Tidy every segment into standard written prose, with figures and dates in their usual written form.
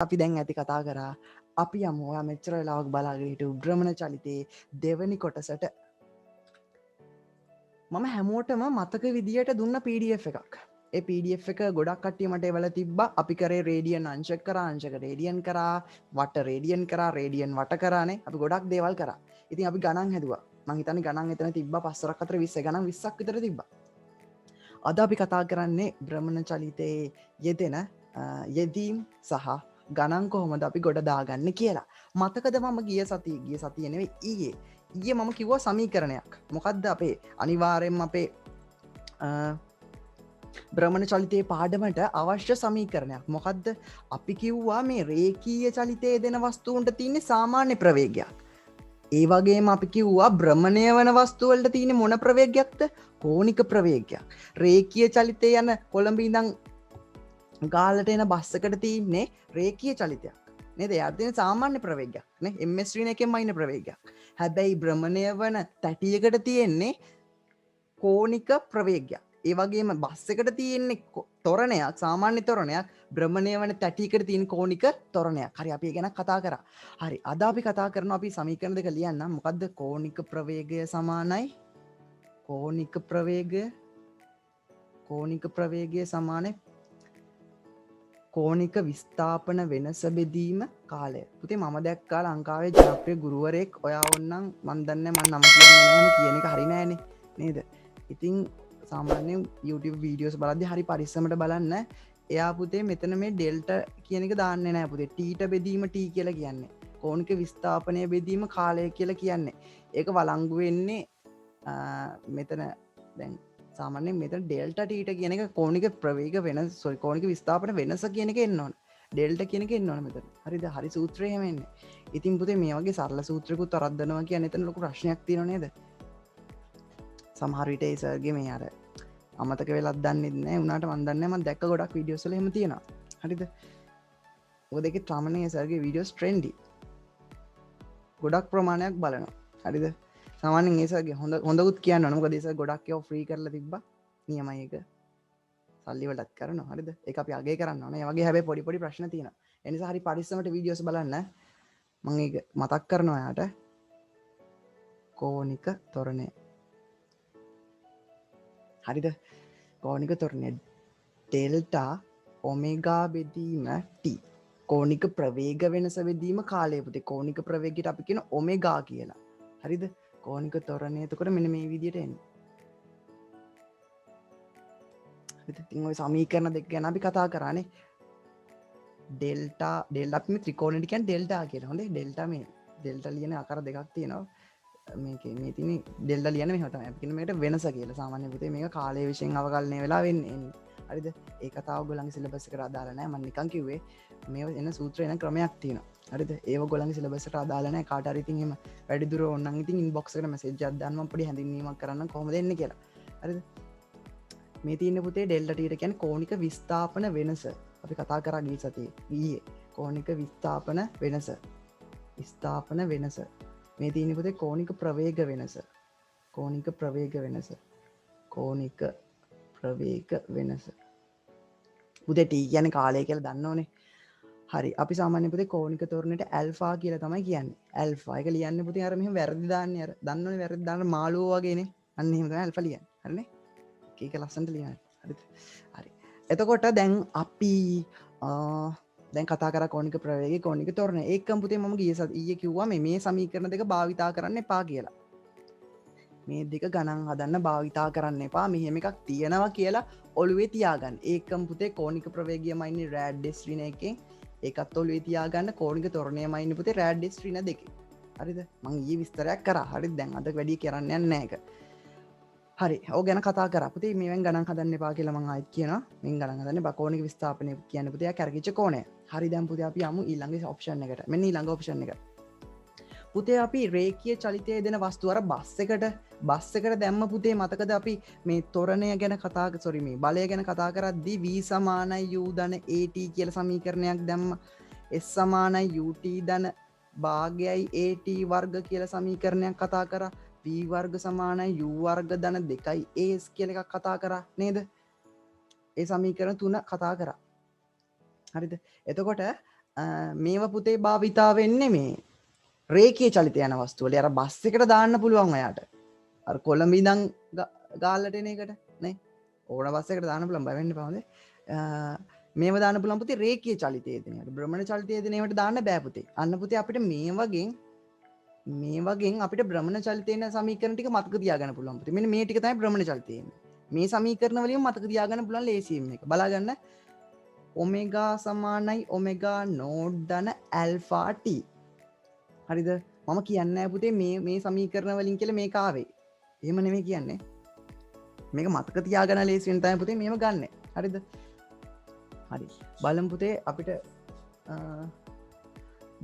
අපි දැන් ඇති කතා කරා අපි යමු ඔයා මෙච්චර වෙලාවක් බලාගෙන හිටපු භ්‍රමණ චලිතයේ දෙවනි කොටසට. මම හැමෝටම මතක විදියට දුන්න PDF එකක්. ඒ PDF එක ගොඩක් කට්ටිය මට එවලා තිබ්බා. අපි කරේ රේඩියන් අංශක කරා, අංශක රේඩියන් කරා, වට රේඩියන් කරා, රේඩියන් වට කරානේ. අපි ගොඩක් දේවල් කරා. ඉතින් අපි ගණන් හැදුවා. මං හිතන්නේ ගණන් එතන තිබ්බා 5 4ක් 4 20 ගණන් 20ක් විතර තිබ්බා. අද අපි කතා කරන්නේ භ්‍රමණ චලිතයේ යෙදෙන යෙදීම් සහ ගණන් කොහොමද අපි ගොඩ දාගන්න කියලා. මතකද මම ගිය සතිය නෙවෙයි ඊයේ මම කිව්වා සමීකරණයක්. මොකද්ද අපේ අනිවාර්යෙන්ම අපේ භ්‍රමණ චලිතයේ පාඩමට අවශ්‍ය සමීකරණයක්. මොකද්ද? අපි කිව්වා මේ රේඛීය චලිතයේ දෙන වස්තුන්ට තියෙන සාමාන්‍ය ප්‍රවේගයක්. ඒ වගේම අපි කිව්වා භ්‍රමණය වන වස්තු වලට තියෙන මොන ප්‍රවේගයක්ද? කෝණික ප්‍රවේගයක්. රේඛීය චලිතය යන කොළඹ ඉඳන් ගාලට එන බස් එකට තියෙන්නේ රේඛීය චලිතයක්. නේද? එයාට තියෙන සාමාන්‍ය ප්‍රවේගයක් නේ. ms ශ්‍රීණ එකෙන්ම ඉන්න ප්‍රවේගයක්. හැබැයි භ්‍රමණය වන තැටියකට තියෙන්නේ කෝණික ප්‍රවේගයක්. ඒ වගේම බස් එකට තියෙන්නේ තොරණයක්, සාමාන්‍ය තොරණයක්. භ්‍රමණය වන තැටියකට තියෙන කෝණික තොරණයක්. හරි, අපි ඒ ගැන කතා කරා. හරි, අද අපි කතා කරනවා අපි සමීකරණ දෙක ලියන්න. මොකද්ද? කෝණික ප්‍රවේගය සමානයි කෝණික ප්‍රවේගය සමානයි කෝණික විස්ථාපන වෙනස බෙදීම කාලය. පුතේ මම දැක්කා ලංකාවේ ජනප්‍රිය ගුරුවරයෙක්. ඔයා ඕන්නම් මන් දන්නේ මම නම කියන්නේ නැහැ කියන එක හරි නෑනේ නේද? ඉතින් සාමාන්‍යයෙන් YouTube වීඩියෝස් බලද්දි හරි පරිස්සමට බලන්න. එයා පුතේ මෙතන මේ ඩෙල්ටා කියන එක දාන්නේ නැහැ පුතේ. ටීට බෙදීම ටී කියලා කියන්නේ. කෝණික විස්ථාපනය බෙදීම කාලය කියලා කියන්නේ. ඒක වළංගු වෙන්නේ මෙතන දැන් සාමාන්‍යයෙන් මෙතන ඩෙල්ටා ටීට කියන එක කෝණික ප්‍රවේග වෙනස කෝණික විස්ථාපන වෙනස කියන එක එන්න ඕන. ඩෙල්ටා කියන එක එන්න ඕන මෙතන. හරිද? හරි සූත්‍රය එහෙම එන්නේ. ඉතින් පුතේ මේ වගේ සරල සූත්‍රයකුත් අරද්දනවා කියන්නේ එතන ලොකු ප්‍රශ්නයක් තියෙනව නේද? සමහර විට ඒ සර්ගේ මේ අර අමතක වෙලත් දන්නේ නැහැ. උනාට මන් දන්නේ මම දැක්ක ගොඩක් වීඩියෝස් වල එහෙම තියෙනවා. හරිද? ඔය දෙකේ ත්‍රාමනේ සර්ගේ වීඩියෝස් ට්‍රෙන්ඩි. ගොඩක් ප්‍රමාණයක් බලනවා. හරිද? සාමාන්‍යයෙන් ඒ සර්ගේ හොඳකුත් කියන්න ඕන. මොකද ඒ සර් ගොඩක් ඒවා ෆ්‍රී කරලා තිබ්බා. නියමයි ඒක. සල්ලි වලත් කරනවා. හරිද? ඒක අපි අගය කරන්න ඕනේ. ඒ වගේ හැබැයි පොඩි ප්‍රශ්න තියෙනවා. ඒ නිසා හරි පරිස්සමට වීඩියෝස් බලන්න. මම ඒක මතක් කරනවා යාට. කෝණික තොරණය. හරිද? කෝණික තොරණය ඩෙල්ටා ඔමෙගා බෙදීම t. කෝණික ප්‍රවේග වෙනස බෙදීම කාලය පුතේ. කෝණික ප්‍රවේගයට අපි කියන ඔමෙගා කියලා. හරිද? කෝණික තොරණය එතකොට මෙන්න මේ විදිහට එන්නේ. ඉතින් ඔය සමීකරණ දෙක ගැන අපි කතා කරානේ. ඩෙල්ටා අපි මේ ත්‍රිකෝණෙට කියන්නේ ඩෙල්ටා කියලා. හොඳේ ඩෙල්ටා මේ ඩෙල්ටා ලියන ආකාර දෙකක් තියෙනවා. මේකේ මේ තියෙන්නේ ඩෙල්ටා ලියන මෙහෙම තමයි. අපි කියන්නේ මේකට වෙනස කියලා. සාමාන්‍ය පුතේ මේක කාලය විශ්ෙන් අවකලනය වෙලා වෙන්නේ. හරිද? ඒ කතාව ඔයගොල්ලන්ගේ සිලබස් එකට අදාළ නැහැ. මම නිකන් කිව්වේ මේ එන සූත්‍ර එන ක්‍රමයක් තියෙනවා. හරිද? ඒව ඔයගොල්ලන්ගේ සිලබස් එකට අදාළ නැහැ. කාට හරි ඉතින් එහෙම වැඩි දුර ඕනනම් ඉතින් ඉන්බොක්ස් එකට මැසේජ් එකක් දාන්න මම පොඩි හැඳින්වීමක් කරන්න කොහොමද එන්නේ කියලා. හරිද? මේ තියෙන පුතේ ඩෙල්ටා ටීට කියන්නේ කෝණික විස්ථාපන වෙනස. අපි කතා කරා ගිය සතියේ ඊයේ කෝණික විස්ථාපන වෙනස. මේ තියෙන පුතේ කෝණික ප්‍රවේග වෙනස. කෝණික ප්‍රවේග වෙනස. පුතේ T කියන්නේ කාලය කියලා දන්නවනේ. හරි. අපි සාමාන්‍ය පුතේ කෝණික තොරණයට ඇල්ෆා කියලා තමයි කියන්නේ. ඇල්ෆා එක ලියන්නේ පුතේ අර මෙහෙම වැරදි දාන්නේ අර. දන්නවනේ වැරදි දාන මාළුවෝ වගේනේ. අන්න එහෙම තමයි ඇල්ෆා ලියන්නේ. හරිනේ? ඒක ලස්සනට ලියන්න. හරිද? හරි. එතකොට දැන් අපි දැන් කතා කරා කෝණික ප්‍රවේගය කෝණික තොරණය. ඒකම පුතේ මම ඊයේ කිව්වා මේ සමීකරණ දෙක භාවිතා කරන්න එපා කියලා. මේ දෙක ගණන් හදන්න භාවිතා කරන්න එපා. මෙහෙම එකක් තියෙනවා කියලා ඔළුවේ තියාගන්න. ඒකම පුතේ කෝණික ප්‍රවේගයම ඉන්නේ රෑඩියස් ශ්‍රීණ එකෙන්. ඒකත් ඔළුවේ තියාගන්න. කෝණික තොරණයම ඉන්නේ පුතේ රෑඩියස් ශ්‍රීණ දෙකේ. හරිද? මම ඊයේ විස්තරයක් කරා. හරිද? දැන් අද වැඩි කරන්න යන්නේ නැහැ ඒක. හරි ඔය ගැන කතා කරා පුතේ මේවෙන් ගණන් හදන්න එපා කියලා මම ආයෙත් කියනවා. මෙන් ගණන් හදන්න එපා. කෝණික විස්ථාපනය කියන්නේ පුතේ කැරකිච්ච කෝණය. හරි දැන් පුතේ අපි යමු ඊළඟ ඔප්ෂන් එකට. මෙන්න ඊළඟ ඔප්ෂන් එක. පුතේ අපි රේඛීය චලිතය දෙන වස්තු අර බස් එකට දැම්ම පුතේ මතකද අපි මේ තොරණය ගැන මේ බලය ගැන කතා කරද්දී v සමානයි u ධන at කියලා සමීකරණයක් දැම්ම. s සමානයි ut ධන භාගයයි at වර්ග කියලා සමීකරණයක් කතා කරා. v වර්ග සමානයි u වර්ග ධන 2යි as කියලා එකක් කතා කරා නේද? ඒ සමීකරණ 3 කතා කරා. හරිද? එතකොට මේවා පුතේ භාවිතා වෙන්නේ මේ රේඛීය චලිත යන වස්තු වල. අර බස් එකට දාන්න පුළුවන් ඔයාට. අර කොළඹ ඉඳන් ගාල්ලට එන එකට නේ. ඕන බස් එකට දාන්න පුළුවන් බය වෙන්න එපා හොඳේ. මේව දාන්න පුළුවන් පුතේ රේඛීය චලිතයේ දෙනවට. භ්‍රමණ චලිතයේ දෙනවට දාන්න බෑ පුතේ. අන්න පුතේ අපිට මේ වගේ අපිට භ්‍රමණ චලිතේන සමීකරණ ටික මතක තියාගන්න පුළුවන් පුතේ. මෙන්න මේ ටික තමයි භ්‍රමණ චලිතේ එන්නේ. මේ සමීකරණ වලින් මතක තියාගන්න පුළුවන් ලේසියෙන් මේක. බලාගන්න. ඔමෙගා සමානයි ඔමෙගා නෝට් ධන ඇල්ෆා t. හරිද? මම කියන්නේ නැහැ පුතේ මේ සමීකරණ වලින් කියලා මේක ආවේ. එහෙම නෙමෙයි කියන්නේ. මේක මතක තියාගන්න ලේසියෙන් තමයි පුතේ මේව ගන්න. හරිද? හරි. බලමු පුතේ අපිට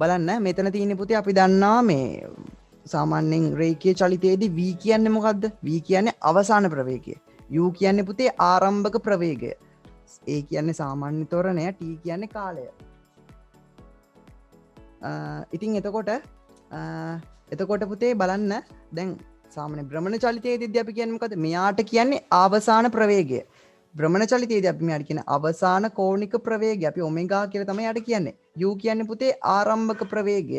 බලන්න මෙතන තියෙන්නේ පුතේ අපි දන්නවා මේ සාමාන්‍යයෙන් රේඛීය චලිතයේදී v කියන්නේ මොකද්ද? v කියන්නේ අවසාන ප්‍රවේගය. u කියන්නේ පුතේ ආරම්භක ප්‍රවේගය. a කියන්නේ සාමාන්‍ය ත්වරණය, t කියන්නේ කාලය. ඉතින් එතකොට පුතේ බලන්න දැන් සාමාන්‍ය භ්‍රමණ චලිතයේදී අපි කියන්නේ මොකද්ද? මෙයාට කියන්නේ අවසාන ප්‍රවේගය. භ්‍රමණ චලිතයේදී අපි මෙයාට කියන අවසාන කෝණික ප්‍රවේගය අපි ඔමෙගා කියලා තමයි යාට කියන්නේ. u කියන්නේ පුතේ ආරම්භක ප්‍රවේගය.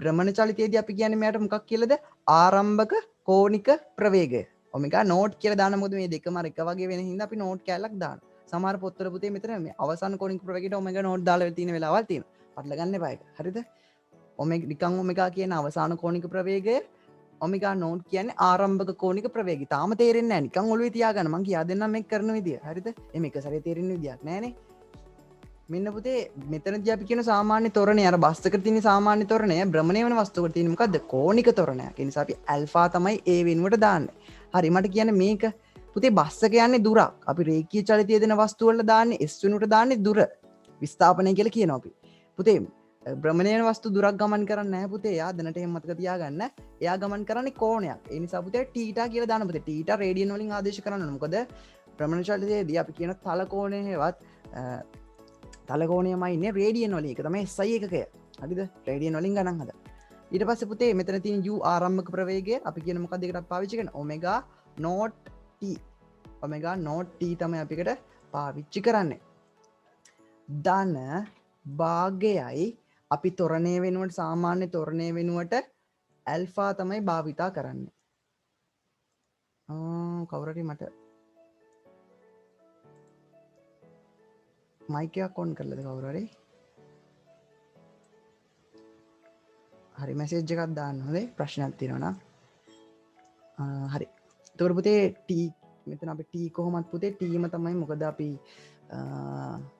භ්‍රමණ චලිතයේදී අපි කියන්නේ මෙයාට මොකක් කියලාද? ආරම්භක කෝණික ප්‍රවේගය. ඔමෙගා නෝට් කියලා දාන මොකද මේ දෙකම එක වගේ වෙන හින්දා අපි නෝට් කැලක් දානවා. සමහර පොත්වල පුතේ මෙතන මේ අවසාන කෝණික ප්‍රවේගයට ඔමෙගා නෝට් දාලා තියෙන වෙලාවල් තියෙනවා. පටල ගන්න එපා ඒක. හරිද? නිකං ඔමෙගා කියන අවසාන කෝණික ප්‍රවේගය, ඔමෙගා නෝට් කියන්නේ ආරම්භක කෝණික ප්‍රවේගය. තාම තේරෙන්නේ නැහැ. නිකං ඔළුවේ තියාගන්න. මං කියා දෙන්නම් මේක කරන විදිය. හරිද? මේක සැරේ තේරෙන්න විදියක් නැහැනේ. මෙන්න පුතේ මෙතනදී අපි කියන සාමාන්‍ය ත්වරණය අර බස් එකට තියෙන සාමාන්‍ය ත්වරණය භ්‍රමණය වෙන වස්තුවකට තියෙන මොකද්ද? කෝණික ත්වරණයක්. ඒ නිසා අපි ඇල්ෆා තමයි A වෙනුවට දාන්නේ. හරි මට කියන්නේ මේක පුතේ බස් එක යන්නේ දුරක්. අපි රේඛීය චලිතය දෙන වස්තු වල දාන්නේ S වෙනුවට දාන්නේ දුර. විස්ථාපනය කියලා කියනවා අපි. පුතේ භ්‍රමණය වෙන වස්තු දුරක් ගමන් කරන්නේ නැහැ පුතේ. එයා දැනට එහෙම මතක තියාගන්න. එයා ගමන් කරන්නේ කෝණයක්. ඒ නිසා පුතේ θ කියලා දාන්න පුතේ. θ රේඩියන් වලින් ආදේශ කරන්න ඕන. මොකද භ්‍රමණ චලිතයේදී අපි කියන තල කෝණය හේවත් තල කෝණයමයි ඉන්නේ රේඩියන් වලින්. ඒක තමයි SI එකකය. හරිද? රේඩියන් වලින් ගණන් හදා. ඊට පස්සේ පුතේ මෙතන තියෙන u ආරම්භක ප්‍රවේගය අපි කියන මොකක්ද ඒකට පාවිච්චි කරන්නේ? ඔමෙගා නෝට් t. ඔමෙගා නෝට් t තමයි අපිකට පාවිච්චි කරන්නේ. ධන භාගයයි අපි ත්වරණය වෙනුවට සාමාන්‍ය ත්වරණය වෙනුවට ඇල්ෆා තමයි භාවිතා කරන්නේ. කවුරු හරි මට මයික් එකක් ඔන් කරලාද කවුරු හරි? හරි මැසේජ් එකක් දාන්න හොඳේ ප්‍රශ්නයක් තියෙනවා නම්. හරි. එතකොට පුතේ t මෙතන අපි t කොහොමත් පුතේ t ම තමයි. මොකද අපි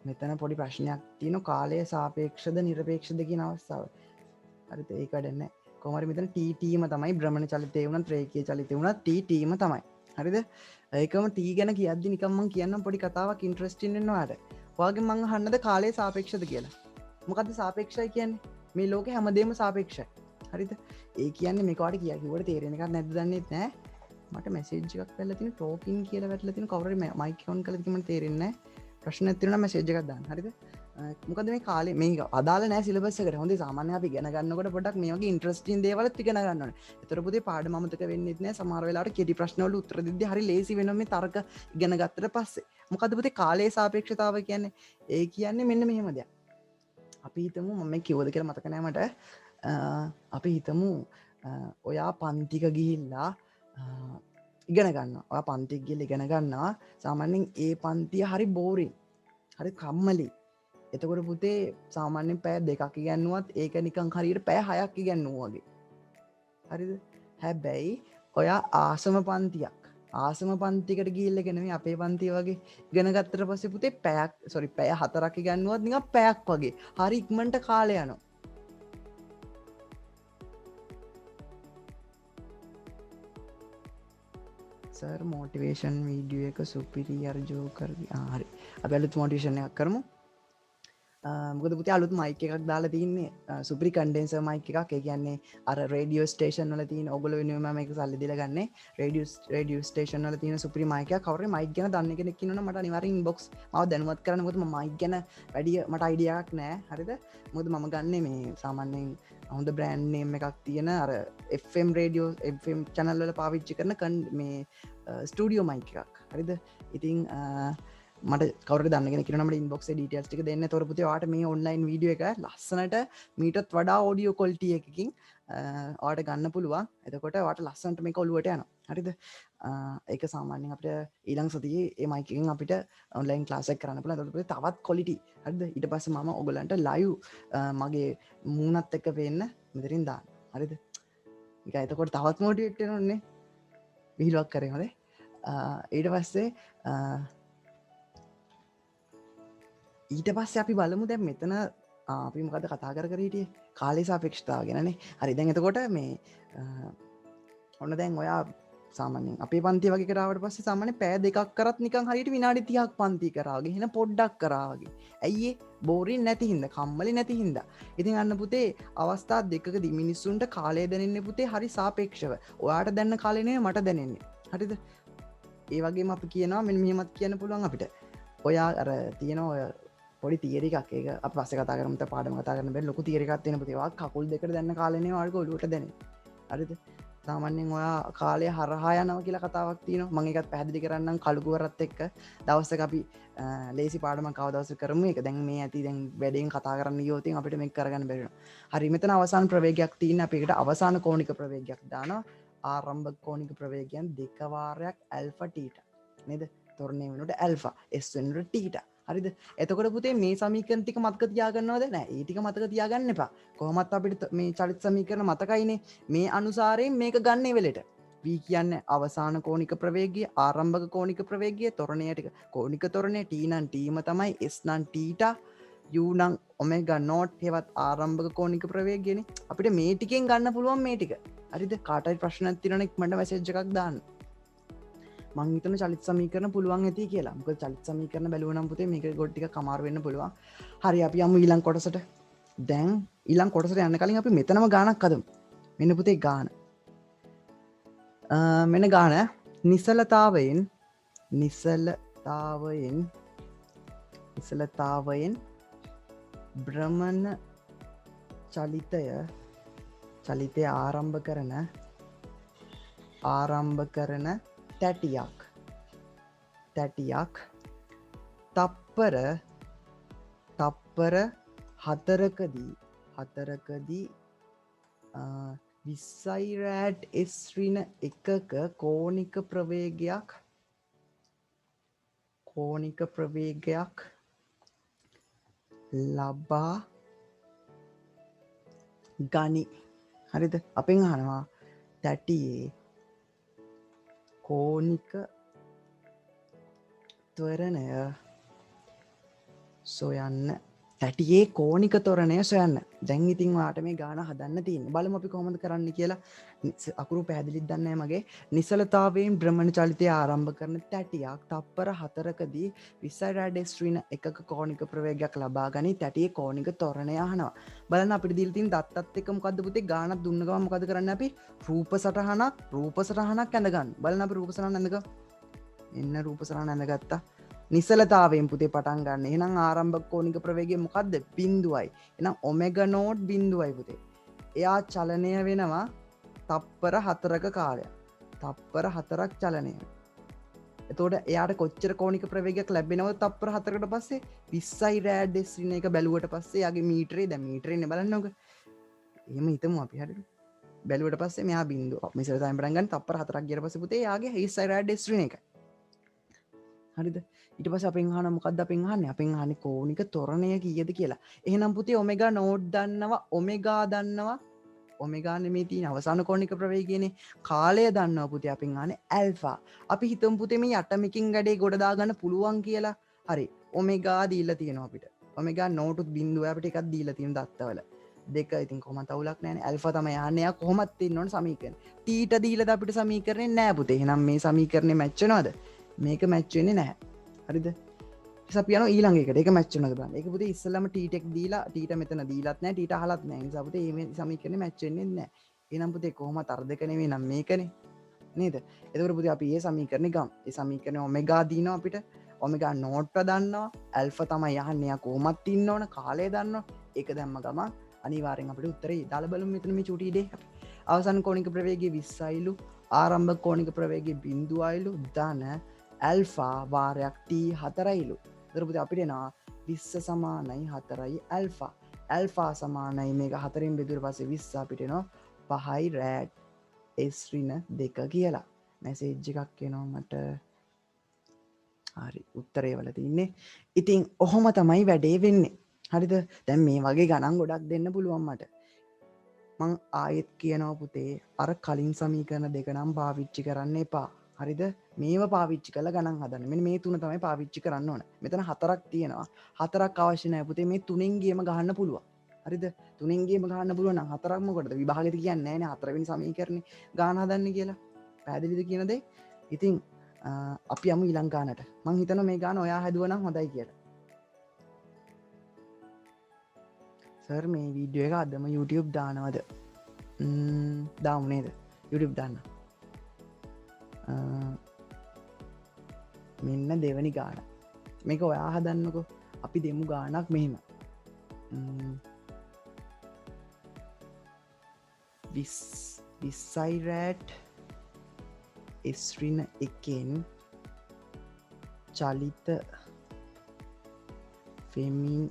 මෙතන පොඩි ප්‍රශ්නයක් තියෙනවා කාලය සාපේක්ෂද නිරපේක්ෂද කියන අවස්ථාව. හරිද? ඒක වැඩක් නැහැ. කොහොම හරි මෙතන t ම තමයි. භ්‍රමණ චලිතය වුණත් රේඛීය චලිතය වුණත් t ම තමයි. හරිද? ඒකම t ගැන කියද්දි නිකන් මම කියන්නම් පොඩි කතාවක් ඉන්ටරෙස්ටිං වෙනවාට. ඔයාගෙන් මං අහන්නද කාලය සාපේක්ෂද කියලා? මොකද්ද සාපේක්ෂයි කියන්නේ? මේ ලෝකේ හැමදේම සාපේක්ෂයි. හරිද? ඒ කියන්නේ මේක ඔයාලට කිව්වට තේරෙන එකක් නැද්ද දන්නේ නැහැ. මට මැසේජ් එකක් වැටලා තියෙන ටෝකින් කියලා වැටලා තියෙන කවුරු හරි මයික් ඔන් කරලා තියෙන මට තේරෙන්නේ නැහැ. ප්‍රශ්නයක් තියෙනවා නම් මැසේජ් එකක් දාන්න. හරිද? මොකද මේ කාලේ මේක අදාළ නැහැ සිලබස් එකට. හොඳේ සාමාන්‍යයෙන් අපි ඉගෙන ගන්නකොට පොඩ්ඩක් මේ වගේ ඉන්ටරෙස්ටිං දේවල්ත් ඉගෙන ගන්න ඕනේ. ඒතර පුතේ පාඩම අමතක වෙන්නේ නැහැ. සමහර වෙලාවට කෙටි ප්‍රශ්න වල උත්තර දෙද්දී හරි ලේසි වෙනවා මේ තර්ක ඉගෙන ගත්තට පස්සේ. මොකද පුතේ කාලයේ සාපේක්ෂතාව කියන්නේ? ඒ කියන්නේ මෙන්න මෙහෙම දෙයක්. අපි හිතමු මම මේ කිව්වද කියලා මතක නැහැ මට. අපි හිතමු ඔයා පන්තික ගිහිල්ලා ඉගෙන ගන්නවා. ඔයා පන්තික ගිහිල්ලා ඉගෙන ගන්නවා. සාමාන්‍යයෙන් ඒ පන්තිය හරි බෝරින්. හරි කම්මැලි. එතකොට පුතේ සාමාන්‍යයෙන් පැය 2ක් ඉගෙනුවත් ඒක නිකන් හරියට පැය 6ක් ඉගෙනුවා වගේ. හරිද? හැබැයි ඔයා ආසම පන්තියක් ආසම පන්තිකට ගිහිල්ලා ඉගෙන මේ අපේ පන්තිය වගේ ඉගෙන ගත්තට පස්සේ පුතේ පැය 4ක් ඉගෙනුවත් නිකන් පැයක් වගේ. හරි ඉක්මනට කාලය යනවා. සර් මොටිවේෂන් වීඩියෝ එක සුපිරියර් ජෝකර් හරි. අපි අලුත් මොටිවේෂන් එකක් කරමු. මොකද පුතේ අලුත් මයික් එකක් දාලා තින්නේ සුපිරි කන්ඩෙන්සර් මයික් එකක්. ඒ කියන්නේ අර රේඩියෝ ස්ටේෂන් වල තියෙන ඕගොල්ලෝ වෙනුවෙන් මම මේක සල්ලි දීලා ගන්නේ. රේඩියෝ ස්ටේෂන් වල තියෙන සුපිරි මයික් එකක්. කවුරු මයික් ගැන දන්න කෙනෙක් ඉන්නවනම් මට අනිවාර්යෙන් ඉන්බොක්ස් මාව දැනුවත් කරන්න. මොකද මම මයික් ගැන වැඩි මට අයිඩියා එකක් නැහැ. හරිද? මොකද මම ගන්නේ මේ සාමාන්‍යයෙන් හොඳ බ්‍රෑන්ඩ් නේම් එකක් තියෙන අර FM රේඩියෝ FM channel වල පාවිච්චි කරන මේ ස්ටුඩියෝ මයික් එකක්. හරිද? ඉතින් මට කවර දන්න කිරනට ඉන්බොක්ස් ඩීටල්ස් ටික දෙන්න තොර පුතේ වාට මේ ඔන්ලයින් වීඩියෝ එක ලස්සනට මීටත් වඩා ඕඩියෝ කොල්ටිය එකකින් ආට ගන්න පුළුවන් එතකොට වාට ලස්සන්ට මේ කොළුවට යන හරිද ඒක සාමාන්‍යෙන් අපට ඊළං සතියේ ඒමයිකින් අපිට ඔන්ලයින් ලාසක් කරන්න පුල තොට තවත් කොලිටි හරිද ඉට පස්ස මම ඔගලන්ට ලයු මගේ මූනත් එක්ක වෙන්න මෙතරින් දාන්න හරිද එක එතකොට තවත් මෝටිවෙක්ට නොන්නේ විහිලුවක් කරේ හොදේ ඊට පස්සේ ඊට පස්සේ අපි බලමු දැන් මෙතන අපි මොකද කතා කර හිටියේ කාලේ සාපේක්ෂතාව ගැනනේ හරි දැන් එතකොට මේ ඔන්න දැන් ඔයා සාමාන්‍යයෙන් අපේ පන්ති වගේ කරාවට පස්සේ සාමාන්‍ය පැය දෙකක් කරත් නිකන් හරියට විනාඩි 30ක් පන්ති කරා වගේ එහෙනම් පොඩ්ඩක් කරා වගේ ඇයි ඒ බෝරින් නැති හින්දා කම්මැලි නැති හින්දා ඉතින් අන්න පුතේ අවස්ථා දෙකකදී මිනිස්සුන්ට කාලය දැනෙන්නේ පුතේ හරි සාපේක්ෂව ඔයාට දැනන කාලේ නෙවෙයි මට දැනෙන්නේ හරිද ඒ වගේම අපි කියනවා මෙන්න මෙහෙමත් කියන්න පුළුවන් අපිට ඔයා අර තියෙනවා ඔය පොඩි තියරි එකක් ඒක අපි පස්සේ කතා කරමු ත පාඩම කතා කරන්න බැරි ලොකු තියරි එකක් තියෙන පුතේ ඔයා කකුල් දෙකට දැනන කාලේ නෙවෙයි ඔයාලට ඔලුවට දැනෙන්නේ හරිද සාමාන්‍යයෙන් ඔයා කාලය හරහා යනවා කියලා කතාවක් තියෙනවා මම ඒකත් පැහැදිලි කරන්නම් කළුගුවරත් එක්ක දවසක අපි ලේසි පාඩමක් කවදාවත් කරමු ඒක දැන් මේ ඇති දැන් වැඩෙන් කතා කරන්න ගියොත් අපිට මේක කරගන්න බැරි වෙනවා හරි මෙතන අවසාන ප්‍රවේගයක් තියෙන අපි ඒකට අවසාන කෝණික ප්‍රවේගයක් දානවා ආරම්භක කෝණික ප්‍රවේගයන් දෙක වාරයක් ඇල්ෆා තීටා නේද තොරණය වෙනකොට ඇල්ෆා s වෙනකොට තීටා හරිද එතකොට පුතේ මේ සමීකරණ ටික මතක තියාගන්නවද නෑ ඒ ටික මතක තියාගන්න එපා කොහොමත් අපිට මේ චලිත සමීකරණ මතකයිනේ මේ අනුසාරයෙන් මේක ගන්න වෙලෙට v කියන්නේ අවසාන කෝණික ප්‍රවේගය ආරම්භක කෝණික ප්‍රවේගය තොරණය ටික කෝණික තොරණය t නම් t ම තමයි s නම් තීටා u නම් ඔමෙගා නෝට් හෙවත් ආරම්භක කෝණික ප්‍රවේගයනේ අපිට මේ ටිකෙන් ගන්න පුළුවන් මේ ටික හරිද කාටයි ප්‍රශ්නයක් තියෙනවා නම් ඉක්මනට මැසේජ් එකක් දාන්න මං හිතන චලිත සමීකරණ පුළුවන් ඇති කියලා මොකද චලිත සමීකරණ බැලුවා නම් පුතේ මේක ගොඩ ටික කමාරු වෙන්න පුළුවන් හරි අපි යමු ඊළඟ කොටසට දැන් ඊළඟ කොටසට යන්න කලින් අපි මෙතනම ගානක් හදමු මෙන්න පුතේ ගාන මෙන්න ගාන නිසලතාවයෙන් භ්‍රමණ චලිතය ආරම්භ කරන තැටියක් තප්පර 4කදී 20 රෑඩ් s ඍණ එකක කෝණික ප්‍රවේගයක් ලබා ගනි හරිද අපෙන් අහනවා තැටියේ කෝණික ත්වරණය සොයන්න තැටියේ කෝණික තොරණය සොයන්න දැන් ඉතින් වාට මේ ගාන හදන්න තියෙන්නේ බලමු අපි කොහොමද කරන්න කියලා අකුරු පැහැදිලිද දන්නේ මගේ නිසලතාවයෙන් භ්‍රමණ චලිතය ආරම්භ කරන තැටියක් තප්පර 4කදී 20 රෑඩ් s ඍණ එකක කෝණික ප්‍රවේගයක් ලබා ගනි තැටියේ කෝණික තොරණය අහනවා බලන්න අපිට දීලා තියෙන දත්තත් එක්ක මොකද්ද පුතේ ගානක් දුන්න ගමන් මොකද කරන්නේ අපි රූප සටහනක් ඇඳ ගන්න බලන්න අපි රූප සටහන ඇඳගමු එන්න රූප සටහන ඇඳගත්තා නිසලතාවයෙන් පුතේ පටන් ගන්න එහෙනම් ආරම්භක කෝණික ප්‍රවේගය මොකද්ද බිඳුවයි එහෙනම් ඔමෙගා නෝට් බිඳුවයි පුතේ එයා චලනය වෙනවා තප්පර 4ක කාලයක් තප්පර 4ක් චලනය එතකොට එයාට කොච්චර කෝණික ප්‍රවේගයක් ලැබෙනවද තප්පර 4කට පස්සේ 20 රෑඩ් s ඍණ එක බැලුවට පස්සේ යාගේ මීටරේ දැන් මීටරේනේ බලන්නකෝ එහෙම හිතමු අපි හරියට බැලුවට පස්සේ මෙයා බිඳුව නිසලතාවයෙන් පටන් ගන්න තප්පර 4ක් ගියට පස්සේ පුතේ යාගේ 20 රෑඩ් s ඍණ එකයි හරිද ඊට පස්සේ අපෙන් අහන මොකද්ද අපෙන් අහන්නේ කෝණික තොරණය කීයද කියලා එහෙනම් පුතේ ඔමෙගා නෝට් දන්නවා ඔමෙගා නෙමෙයි තියෙන අවසාන කෝණික ප්‍රවේගයනේ කාලය දන්නවා පුතේ අපෙන් අහන්නේ ඇල්ෆා අපි හිතමු පුතේ මේ යටමකින් ගැඩේ ගොඩ දාගන්න පුළුවන් කියලා හරි ඔමෙගා දීලා තියෙනවා අපිට ඔමෙගා නෝටුත් බිඳුව අපිට එකක් දීලා තියෙන දත්තවල දෙක ඉතින් කොහොමද අවුලක් නැහැනේ ඇල්ෆා තමයි යන්නේ යා කොහොමද තියෙන්න ඕන සමීකරණ තීට දීලාද අපිට සමීකරණේ නැහැ පුතේ එහෙනම් මේ සමීකරණේ මැච් වෙනවද මේක මැච් වෙන්නේ නැහැ හරිද අපි යනවා ඊළඟ එකට ඒක මැච් වෙනවද බලන්න ඒක පුතේ ඉස්සෙල්ලාම t ටෙක් දීලා t මෙතන දීලත් නැහැ t අහලත් නැහැ ඒ නිසා පුතේ මේ සමීකරණේ මැච් වෙන්නේ නැහැ එහෙනම් පුතේ කොහොමද අර දෙක නෙවෙයි නම් මේකනේ නේද එතකොට පුතේ අපි මේ සමීකරණේ ගමු ඒ සමීකරණේ ඔමෙගා දිනවා අපිට ඔමෙගා නෝට් දන්නවා ඇල්ෆා තමයි යහන්නේ යා කොහොමත් ඉන්න ඕන කාලය දන්නවා ඒක දැම්ම ගමන් අනිවාර්යෙන් අපිට උත්තරේ දාලා බලමු මෙතන මේ චූටි ඉඩේ අපි අවසාන කෝණික ප්‍රවේගය 20යිලු ආරම්භක කෝණික ප්‍රවේගය 0යිලු ධන ඇල්ෆා වාරයක් T4යිලු. එතකොට පුතේ අපිට එනවා 20 සමානයි 4යි ඇල්ෆා. ඇල්ෆා සමානයි මේක 4න් බෙදුවට පස්සේ 20 අපිට එනවා 5යි රෑඩ් S ඍණ 2 කියලා. මැසේජ් එකක් එනවා මට. හරි උත්තරේ වල තින්නේ. ඉතින් ඔහොම තමයි වැඩේ වෙන්නේ. හරිද? දැන් මේ වගේ ගණන් ගොඩක් දෙන්න පුළුවන් මට. මං ආයෙත් කියනවා පුතේ අර කලින් සමීකරණ දෙක නම් පාවිච්චි කරන්න එපා. හරිද? මේව පාවිච්චි කරලා ගණන් හදන්න. මෙන්න මේ තුන තමයි පාවිච්චි කරන්න ඕන. මෙතන හතරක් තියෙනවා. හතරක් අවශ්‍ය නැහැ පුතේ. මේ තුනෙන් ගේම ගහන්න පුළුවන්. හරිද? තුනෙන් ගේම ගහන්න පුළුවන් නම් හතරක් මොකටද? විභාගෙට කියන්නේ නැහැ නේ හතරවෙනි සමීකරණේ ගාන හදන්න කියලා. පැහැදිලිද කියන දේ? ඉතින් අපි යමු ඊළඟ ගානට. මං හිතනවා මේ ගාන ඔයා හැදුවා නම් හොඳයි කියලා. සර් මේ වීඩියෝ එක අදම YouTube දානවද? දාමු නේද? YouTube දාන්න. මෙන්න දෙවනි ගාන. මේක ඔයා හදන්නකෝ. අපි දෙමු ගානක් මෙහෙම. 20යි රෑට් S ඍණ 1න් චලිත වෙමින්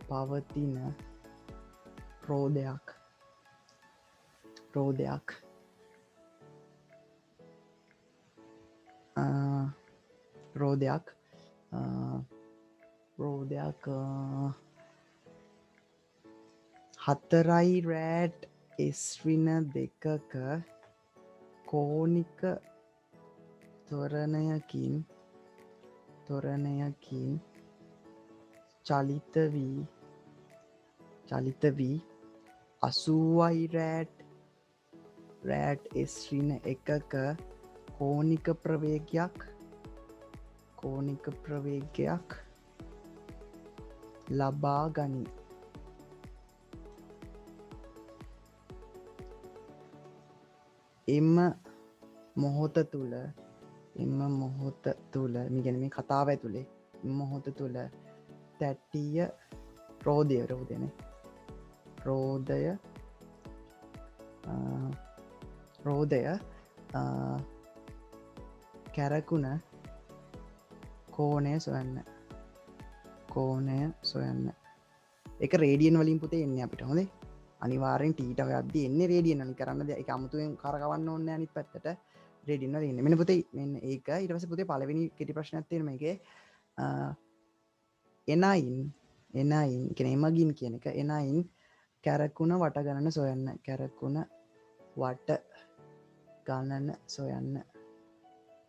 පවතින රෝධයක් හතරයි රෑට් S ඍණ 2ක කෝනික ත්වරණයකින් චලිත වී 80යි රෑට් S ඍණ 1ක කෝනික ප්‍රවේගයක් ලබා ගනී. එම මොහොත තුළ මිගෙන මේ කතාව ඇතුළේ මොහොත තුළ තැට්ටිය රෝධය කැරකුණ කෝණය සොයන්න එක රේඩියන් වලින් පුතේ එන්නේ අපිට හොඳේ. අනිවාර්යෙන් ටීට යද්දි එන්නේ රේඩියන් අනි කරන්න ඒක අමුතුවෙන් කරකවන්න ඕනේ අනිත් පැත්තට රේඩියන් වල එන්නේ. මෙන්න පුතේ මෙන්න ඒක ඊට පස්සේ පුතේ පළවෙනි කෙටි ප්‍රශ්නයක් තියෙන මේකේ එනයින් කියන්නේ එමගින් කියන එක එනයින් කැරකුණ වට ගණන සොයන්න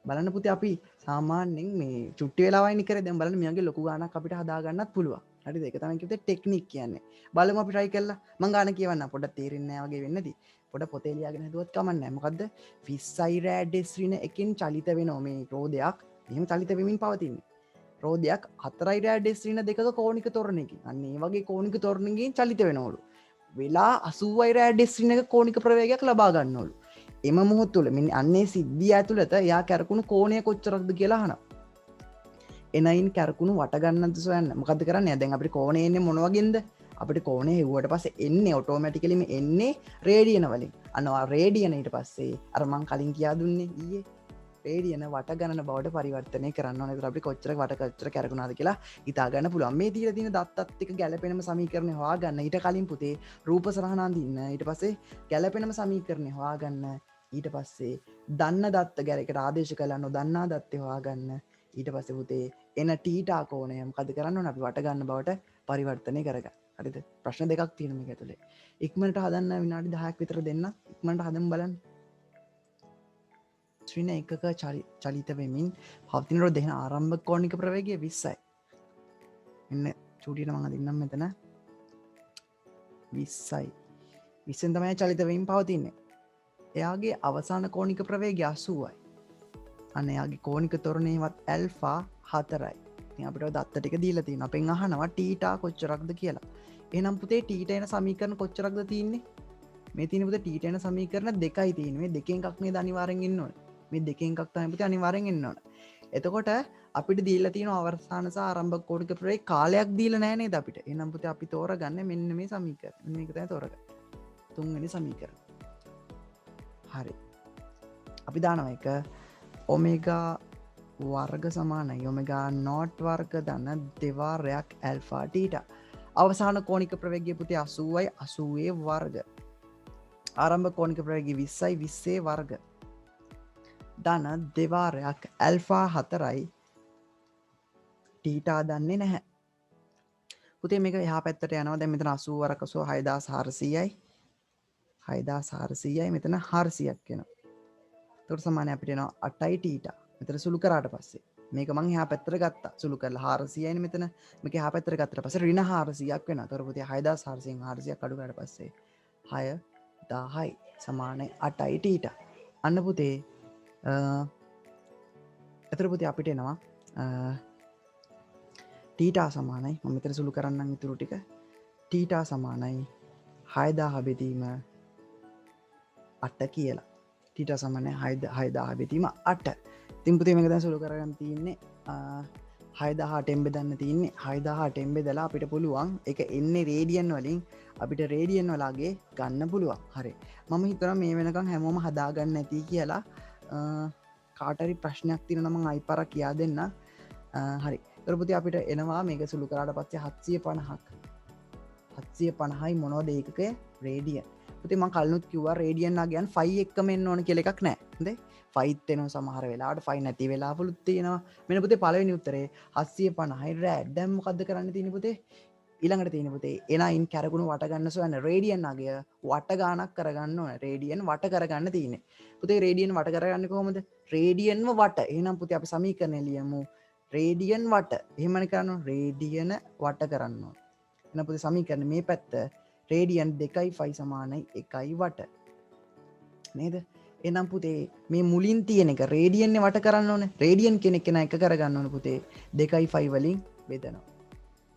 බලන්න පුතේ අපි සාමාන්‍යයෙන් මේ චුට්ටි වෙලාවයින් කරේ දැන් බලන්න මෙයාගේ ලොකු ගානක් අපිට හදා ගන්නත් පුළුවන්. හරිද? ඒක තමයි කිව්වේ ටෙක්නික් කියන්නේ. බලමු අපි try කරලා. මං ගාන කියවන්න පොඩ්ඩක් තේරෙන්නේ නැහැ වගේ වෙන්නදී. පොඩ්ඩක් පොතේ ලියාගෙන හදුවත් කමක් නැහැ. මොකද්ද? 20යි රෑඩ් S ඍණ 1කින් චලිත වෙනවා මේ රෝධයක්. එහෙම චලිත වෙමින් පවතින්නේ. රෝධයක් 4යි රෑඩ් S ඍණ 2ක කෝණික ත්වරණයකින්. අන්න ඒ වගේ කෝණික ත්වරණයකින් චලිත වෙනවලු. වෙලා 80යි රෑඩ් S ඍණ 1ක කෝණික ප්‍රවේගයක් ලබා ගන්නවලු. එම මොහොත තුළ මෙන්න අන්නේ සිද්ධිය ඇතුළත එයා කැරකුණු කෝණය කොච්චරක්ද කියලා අහනවා. එනයින් කැරකුණු වට ගන්නද සොයන්න. මොකද්ද කරන්නේ? දැන් අපිට කෝණය එන්නේ මොන වගේන්ද? අපිට කෝණය හෙව්වට පස්සේ එන්නේ ඔටෝමැටිකලිම එන්නේ රේඩියන වලින්. අනවා රේඩියන ඊට පස්සේ අර මං කලින් කියා දුන්නේ ඊයේ රේඩියන වට ගණන බවට පරිවර්තනය කරන්න ඕනේ. ඒතර අපිට කොච්චර කැරකුණාද කියලා හිතා ගන්න පුළුවන්. මේ දීලා තියෙන දත්තත් එක්ක ගැලපෙනම සමීකරණය හොයාගන්න. ඊට කලින් පුතේ රූප සරහන අඳින්න. ඊට පස්සේ ගැලපෙනම සමීකරණය හොයාගන්න. ඊට පස්සේ දන්න දත්ත ගැරකට ආදේශ කළා නොදන්නා දත්තේ හොයාගන්න. ඊට පස්සේ පුතේ එන තීටා කෝණය මොකද කරන්න ඕන අපි වට ගන්න බවට පරිවර්තනය කරගන්න. හරිද? ප්‍රශ්න දෙකක් තියෙනවා මේක ඇතුලේ. ඉක්මනට හදන්න විනාඩි 10ක් විතර දෙන්න. ඉක්මනට හදමු බලන්න. ශ්‍රීන එකක චලිත වෙමින් පවතින රෝධ දෙන ආරම්භක කෝණික ප්‍රවේගය 20යි. මෙන්න චූටියට මම අදින්නම් මෙතන 20යි. 20ෙන් තමයි චලිත වෙමින් පවතින්නේ. එයාගේ අවසාන කෝණික ප්‍රවේගය 80යි. අන්න එයාගේ කෝණික ත්වරණයවත් ඇල්ෆා 4යි. ඉතින් අපිට දත්ත ටික දීලා තියෙනවා. අපෙන් අහනවා තීටා කොච්චරක්ද කියලා. එහෙනම් පුතේ තීටා එන සමීකරණ කොච්චරක්ද තියෙන්නේ? මේ තියෙන පුතේ තීටා එන සමීකරණ දෙකයි තියෙන්නේ. මේ දෙකෙන් එකක් නේද අනිවාර්යෙන් ඉන්න ඕනේ. මේ දෙකෙන් එකක් තමයි පුතේ අනිවාර්යෙන් ඉන්න ඕනේ. එතකොට අපිට දීලා තියෙන අවසාන සහ ආරම්භක කෝණික ප්‍රවේග කාලයක් දීලා නැහැ නේද අපිට? එහෙනම් පුතේ අපි තෝරගන්නේ මෙන්න මේ සමීකරණ. මේක තමයි තෝරගන්නේ. තුන්වෙනි සමීකරණ. හරි. අපි දානවා එක ඔමේගා වර්ග සමානයි ඔමෙගා නෝට් වර්ග ධන දෙවාරයක් ඇල්ෆා ටීටා. අවසාන කෝනික ප්‍රවේගය පුතේ 80යි 80 වර්ග. ආරම්භ කෝනික ප්‍රවේගය 20යි 20 වර්ග. ධන දෙවාරයක් ඇල්ෆා 4යි ටීටා දන්නේ නැහැ. පුතේ මේක එහා පැත්තට යනවා. දැන් මෙතන 80 වරක 6400යි 6400යි මෙතන 400ක් වෙනවා. ඒකට සමානයි අපිට එනවා 8යි ටීටා. මෙතන සුළු කරාට පස්සේ මේක මං එහා පැත්තට ගත්තා. සුළු කරලා 400යිනේ මෙතන. මේක එහා පැත්තට ගත්තට පස්සේ ඍණ 400ක් වෙනවා. ඒතර පුතේ 6400න් 400ක් අඩු කරාට පස්සේ 6000යි සමානයි 8යි ටීටා. අන්න පුතේ එතර පුතේ අපිට එනවා ටීටා සමානයි මම මෙතන සුළු කරන්නම් ඉතුරු ටික. ටීටා සමානයි 6000 බෙදීම 8 කියලා. ටීටා සමානයි 6000 බෙදීම 8. ඉතින් පුතේ මේක දැන් සුළු කරගන්න තියෙන්නේ 6000ටෙන් බෙදන්න තියෙන්නේ 6000ටෙන් බෙදලා අපිට පුළුවන් ඒක එන්නේ රේඩියන් වලින් අපිට රේඩියන් වලගේ ගන්න පුළුවන්. හරි. මම හිතනවා මේ වෙනකන් හැමෝම හදාගන්න නැති කියලා කාටරි ප්‍රශ්නයක් තියෙනවා නම් අයි පාරක් කියා දෙන්න. හරි. ඒතර පුතේ අපිට එනවා මේක සුළු කරාට පස්සේ 750ක් 750යි මොනවද ඒකකය රේඩියන්. පුතේ මම කලිනුත් කිව්වා රේඩියන් නාගයන් 5 එක්කම එන්න ඕන කියලා එකක් නැහැ. හරිද? 5ත් එනවා සමහර වෙලාවට 5 නැති වෙලාවලුත් තියෙනවා. මෙන්න පුතේ පළවෙනි උත්තරේ 750යි රෑඩ්. දැන් මොකද්ද කරන්න තියෙන්නේ පුතේ? ඊළඟට තියෙන පුතේ එනයින් කැරකුණු වට ගන්න සොයන්න රේඩියන් නාගය වට ගානක් කරගන්න ඕන. රේඩියන් වට කරගන්න තියෙන්නේ. පුතේ රේඩියන් වට කරගන්නේ කොහොමද? රේඩියන්ව වට. එහෙනම් පුතේ අපි සමීකරණය ලියමු. රේඩියන් වට. එහෙමනේ කරන්න රේඩියන වට කරන්න ඕන. එහෙනම් පුතේ සමීකරණ මේ පැත්ත රේඩියන් 2.5 සමානයි 1යි වට. නේද? එහෙනම් පුතේ මේ මුලින් තියෙන එක රේඩියන් නේ වට කරන්න ඕනේ. රේඩියන් කෙනෙක් කෙනා එක කරගන්න ඕනේ පුතේ 2.5 වලින් බෙදනවා.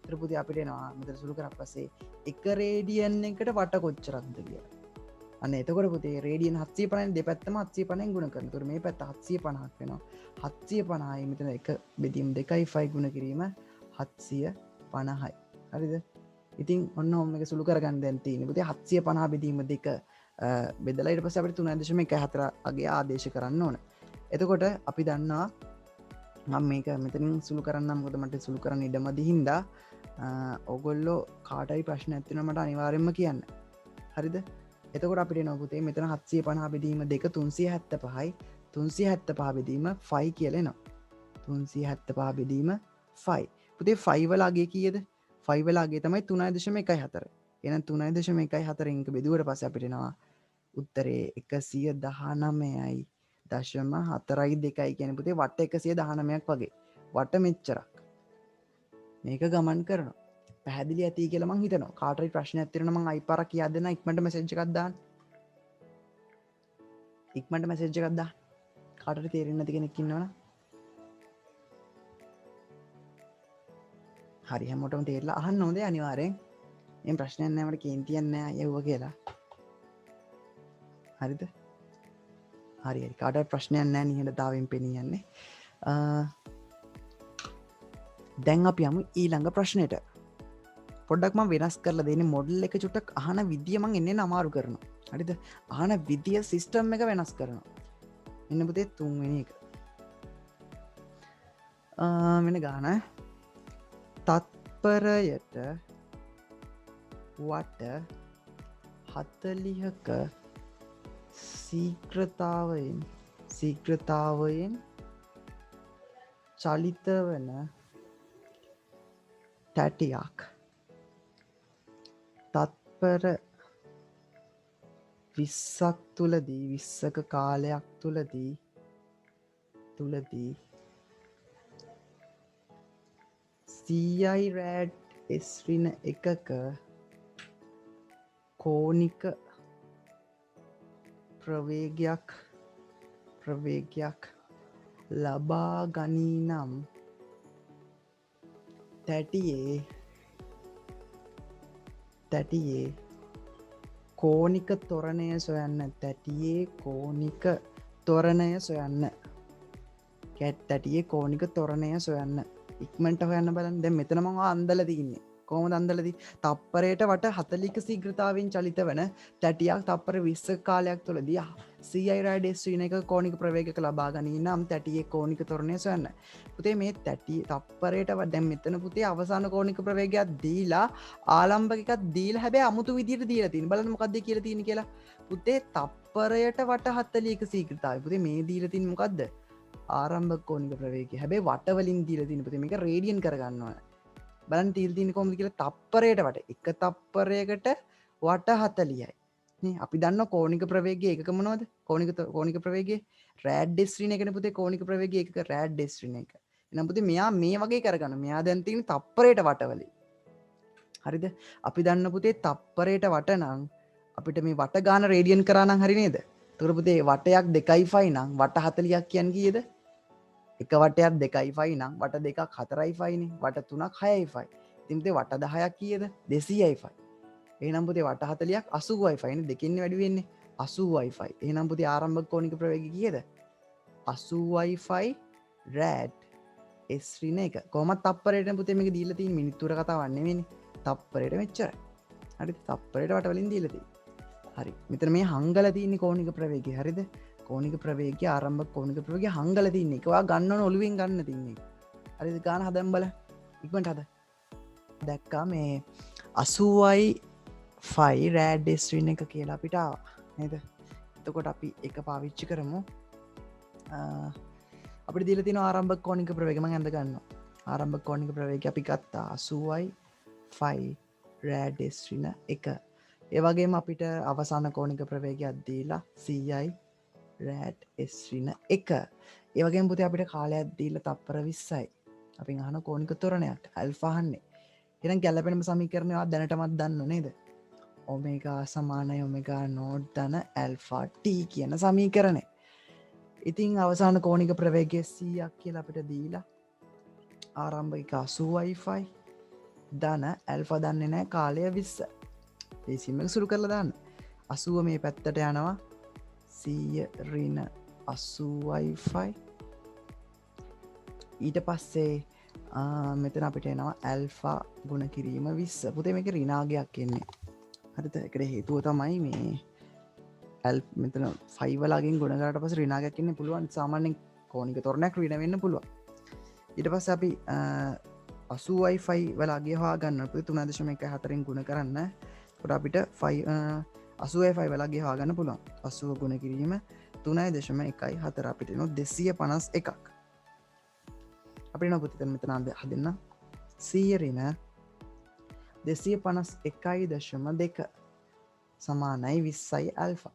ඊට පුතේ අපිට එනවා මෙතන සුළු කරලා පස්සේ එක රේඩියන් එකට වට කොච්චරක්ද කියලා. අන්න එතකොට පුතේ රේඩියන් 750න් දෙපැත්තම 750න් ගුණ කරනවා. ඒතකොට මේ පැත්ත 750ක් වෙනවා. 750යි මෙතන එක බෙදීම 2.5 ගුණ කිරීම 750යි. හරිද? ඉතින් ඔන්න ඔම් එක සුළු කරගන්න දැන් තියෙන්නේ. පුතේ 750 බෙදීම 2 බෙදලා ඊට පස්සේ අපිට 3.14 අගේ ආදේශ කරන්න ඕන. එතකොට අපි දන්නවා මම මේක මෙතනින් සුළු කරන්නම්. මොකද මට සුළු කරන්න ඉඩමදි හින්දා ඔයගොල්ලෝ කාටයි ප්‍රශ්න ඇති වෙනවා මට අනිවාර්යෙන්ම කියන්න. හරිද? එතකොට අපිට එනවා පුතේ මෙතන 750 බෙදීම 2 375යි 375 බෙදීම 5 කියලා එනවා. 375 බෙදීම 5. පුතේ 5 වල අගේ කීයද? 5 වල අගේ තමයි 3.14. එහෙනම් 3.14 එක බෙදුවට පස්සේ අපිට එනවා උත්තරේ 119යි දශම 4.2 කියන්නේ පුතේ වට 119ක් වගේ. වට මෙච්චරක්. මේක ගමන් කරනවා. පැහැදිලි ඇති කියලා මං හිතනවා. කාටරි ප්‍රශ්නයක් තියෙනවා මං අයි පාරක් කියා දෙන්න. ඉක්මනට මෙසේජ් එකක් දාන්න. ඉක්මනට මෙසේජ් එකක් දාන්න. කාටරි තේරෙන්නේ නැති කෙනෙක් ඉන්නවනම්. හරි හැමෝටම තේරලා අහන්න ඕනේ අනිවාර්යෙන්. මේ ප්‍රශ්නයක් නැහැ මට කේන්තියක් නැහැ අයවුවා කියලා. හරිද? හරි හරි කාටවත් ප්‍රශ්නයක් නැහැ නිහඬතාවයෙන් පෙනී යන්නේ. දැන් අපි යමු ඊළඟ ප්‍රශ්නෙට. පොඩ්ඩක් මම වෙනස් කරලා දෙන්නේ මොඩල් එක චුට්ටක් අහන විදිය මම එන්නේ අමාරු කරනවා. හරිද? අහන විදිය සිස්ටම් එක වෙනස් කරනවා. මෙන්න පුතේ තුන්වෙනි එක. මෙන්න ගාන තත්පරයට වට 40ක ශීඝ්‍රතාවයෙන් චලිත වන තැටියක් තත්පර 20ක් තුලදී 20ක කාලයක් තුලදී 100යි රෑඩ් S ඍණ එකක කෝනික ප්‍රවේගයක් ලබා ගනී නම් තැටියේ කෝනික තොරණය සොයන්න. තැටියේ කෝනික තොරණය සොයන්න. තැටියේ කෝනික තොරණය සොයන්න. ඉක්මනට හොයන්න බලන්න. දැන් මෙතන මම අන්දලා තින්නේ කොහොමද අන්දලදී තප්පරයට වට 40ක ශීඝ්‍රතාවයෙන් චලිත වන තැටියක් තප්පර 20 කාලයක් තුළදී CI රෑඩියස් එක කෝණික ප්‍රවේගයක ලබා ගනී නම් තැටියේ කෝණික තොරණය සොයන්න. පුතේ මේ තැටි තප්පරයට දැන් මෙතන පුතේ අවසාන කෝණික ප්‍රවේගයක් දීලා ආලම්බක එකක් දීලා හැබැයි අමුතු විදියට දීලා තියෙන. බලන්න මොකක්ද කියලා තියෙන්නේ කියලා. පුතේ තප්පරයට වට 40ක ශීඝ්‍රතාවය. පුතේ මේ දීලා තියෙන්නේ මොකද්ද? ආරම්භක කෝණික ප්‍රවේගය. හැබැයි වට වලින් දීලා තියෙන පුතේ මේක රේඩියන් කරගන්න ඕන. බලන්න තීල් තියෙන්නේ කොහොමද කියලා තප්පරයට වට. එක තප්පරයකට වට 40යි. නේ අපි දන්නවා කෝණික ප්‍රවේගය එකක මොනවද? කෝණික ප්‍රවේගය රෑඩියස් එකනේ පුතේ කෝණික ප්‍රවේගය එකක රෑඩියස් එක. එහෙනම් පුතේ මෙයා මේ වගේ කරගන්න. මෙයා දැන් තියෙන්නේ තප්පරයට වට වලින්. හරිද? අපි දන්න පුතේ තප්පරයට වට නම් අපිට මේ වට ගාන රේඩියන් කරා නම් හරි නේද? එතකොට පුතේ වටයක් 2යි නම් වට 40ක් කියන්නේ කීයද? එක වටයක් 2යි නම් වට දෙකක් 4යි නේ. වට 3ක් 6යි. ඉතින් පුතේ වට 10ක් කීයද? 200යි. එහෙනම් පුතේ වට 40ක් 80යි නේ. දෙකින්නේ වැඩි වෙන්නේ 80යි. එහෙනම් පුතේ ආරම්භක කෝණික ප්‍රවේගය කීයද? 80යි රෑඩ් S ඍණ 1. කොහොමද තප්පරයට පුතේ මේක දීලා තියෙන්නේ මිනිත්තුවර කතාවක් නෙවෙයිනේ. තප්පරයට මෙච්චරයි. හරිද? තප්පරයට වට වලින් දීලා තියෙන්නේ. හරි. මෙතන මේ හංගලා තියෙන්නේ කෝණික ප්‍රවේගය. හරිද? කෝණික ප්‍රවේගය ආරම්භක කෝණික ප්‍රවේගය හංගලා තියෙන්නේ. ඒක ඔයා ගන්න ඕන ඔළුවෙන් ගන්න තියෙන්නේ. හරිද? ගාන හදන්න බලන්න. ඉක්මනට හද. දැක්කා මේ 80යි රෑඩ් S ඍණ 1 කියලා අපිට ආවා. නේද? එතකොට අපි එක පාවිච්චි කරමු. අපිට දීලා තියෙන ආරම්භක කෝණික ප්‍රවේගය මම අඳ ගන්නවා. ආරම්භක කෝණික ප්‍රවේගය අපි ගත්තා 80යි රෑඩ් S ඍණ 1. ඒ වගේම අපිට අවසාන කෝණික ප්‍රවේගයක් දීලා 100යි රෑඩ් S ඍණ 1. ඒ වගේම පුතේ අපිට කාලයක් දීලා තප්පර 20යි. අපි අහන කෝණික තොරණයක් ඇල්ෆා අහන්නේ. එහෙනම් ගැළපෙනම සමීකරණය ඔයා දැනටමත් දන්නව නේද? ඔමේගා සමානයි ඔමේගා නෝට් ධන ඇල්ෆා t කියන සමීකරණය. ඉතින් අවසාන කෝණික ප්‍රවේගය 100ක් කියලා අපිට දීලා ආරම්භක 80යි ධන ඇල්ෆා දන්නේ නැහැ කාලය 20. ඒ සිම්මක සුළු කරලා දාන්න. 80 මේ පැත්තට යනවා 100 ඍණ 80යි. ඊට පස්සේ මෙතන අපිට එනවා ඇල්ෆා ගුණ කිරීම 20. පුතේ මේක ඍණාගයක් එන්නේ. හරිද? ඒකට හේතුව තමයි මේ මෙතන 5 වලගෙන් ගුණ කරාට පස්සේ ඍණාගයක් එන්න පුළුවන්. සාමාන්‍යයෙන් කෝණික තොරණයක් ඍණ වෙන්න පුළුවන්. ඊට පස්සේ අපි 80යි වලගේ හොයාගන්න පුතේ 3.14න් ගුණ කරන්න. එතකොට අපිට 80යි වලගේ හොයාගන්න පුළුවන්. 80 ගුණ කිරීම 3.14 අපිට එනවා 251ක්. අපිට නෝ පුතේ මෙතන හදන්න 100 ඍණ 251.2 සමානයි 20යි ඇල්ෆා.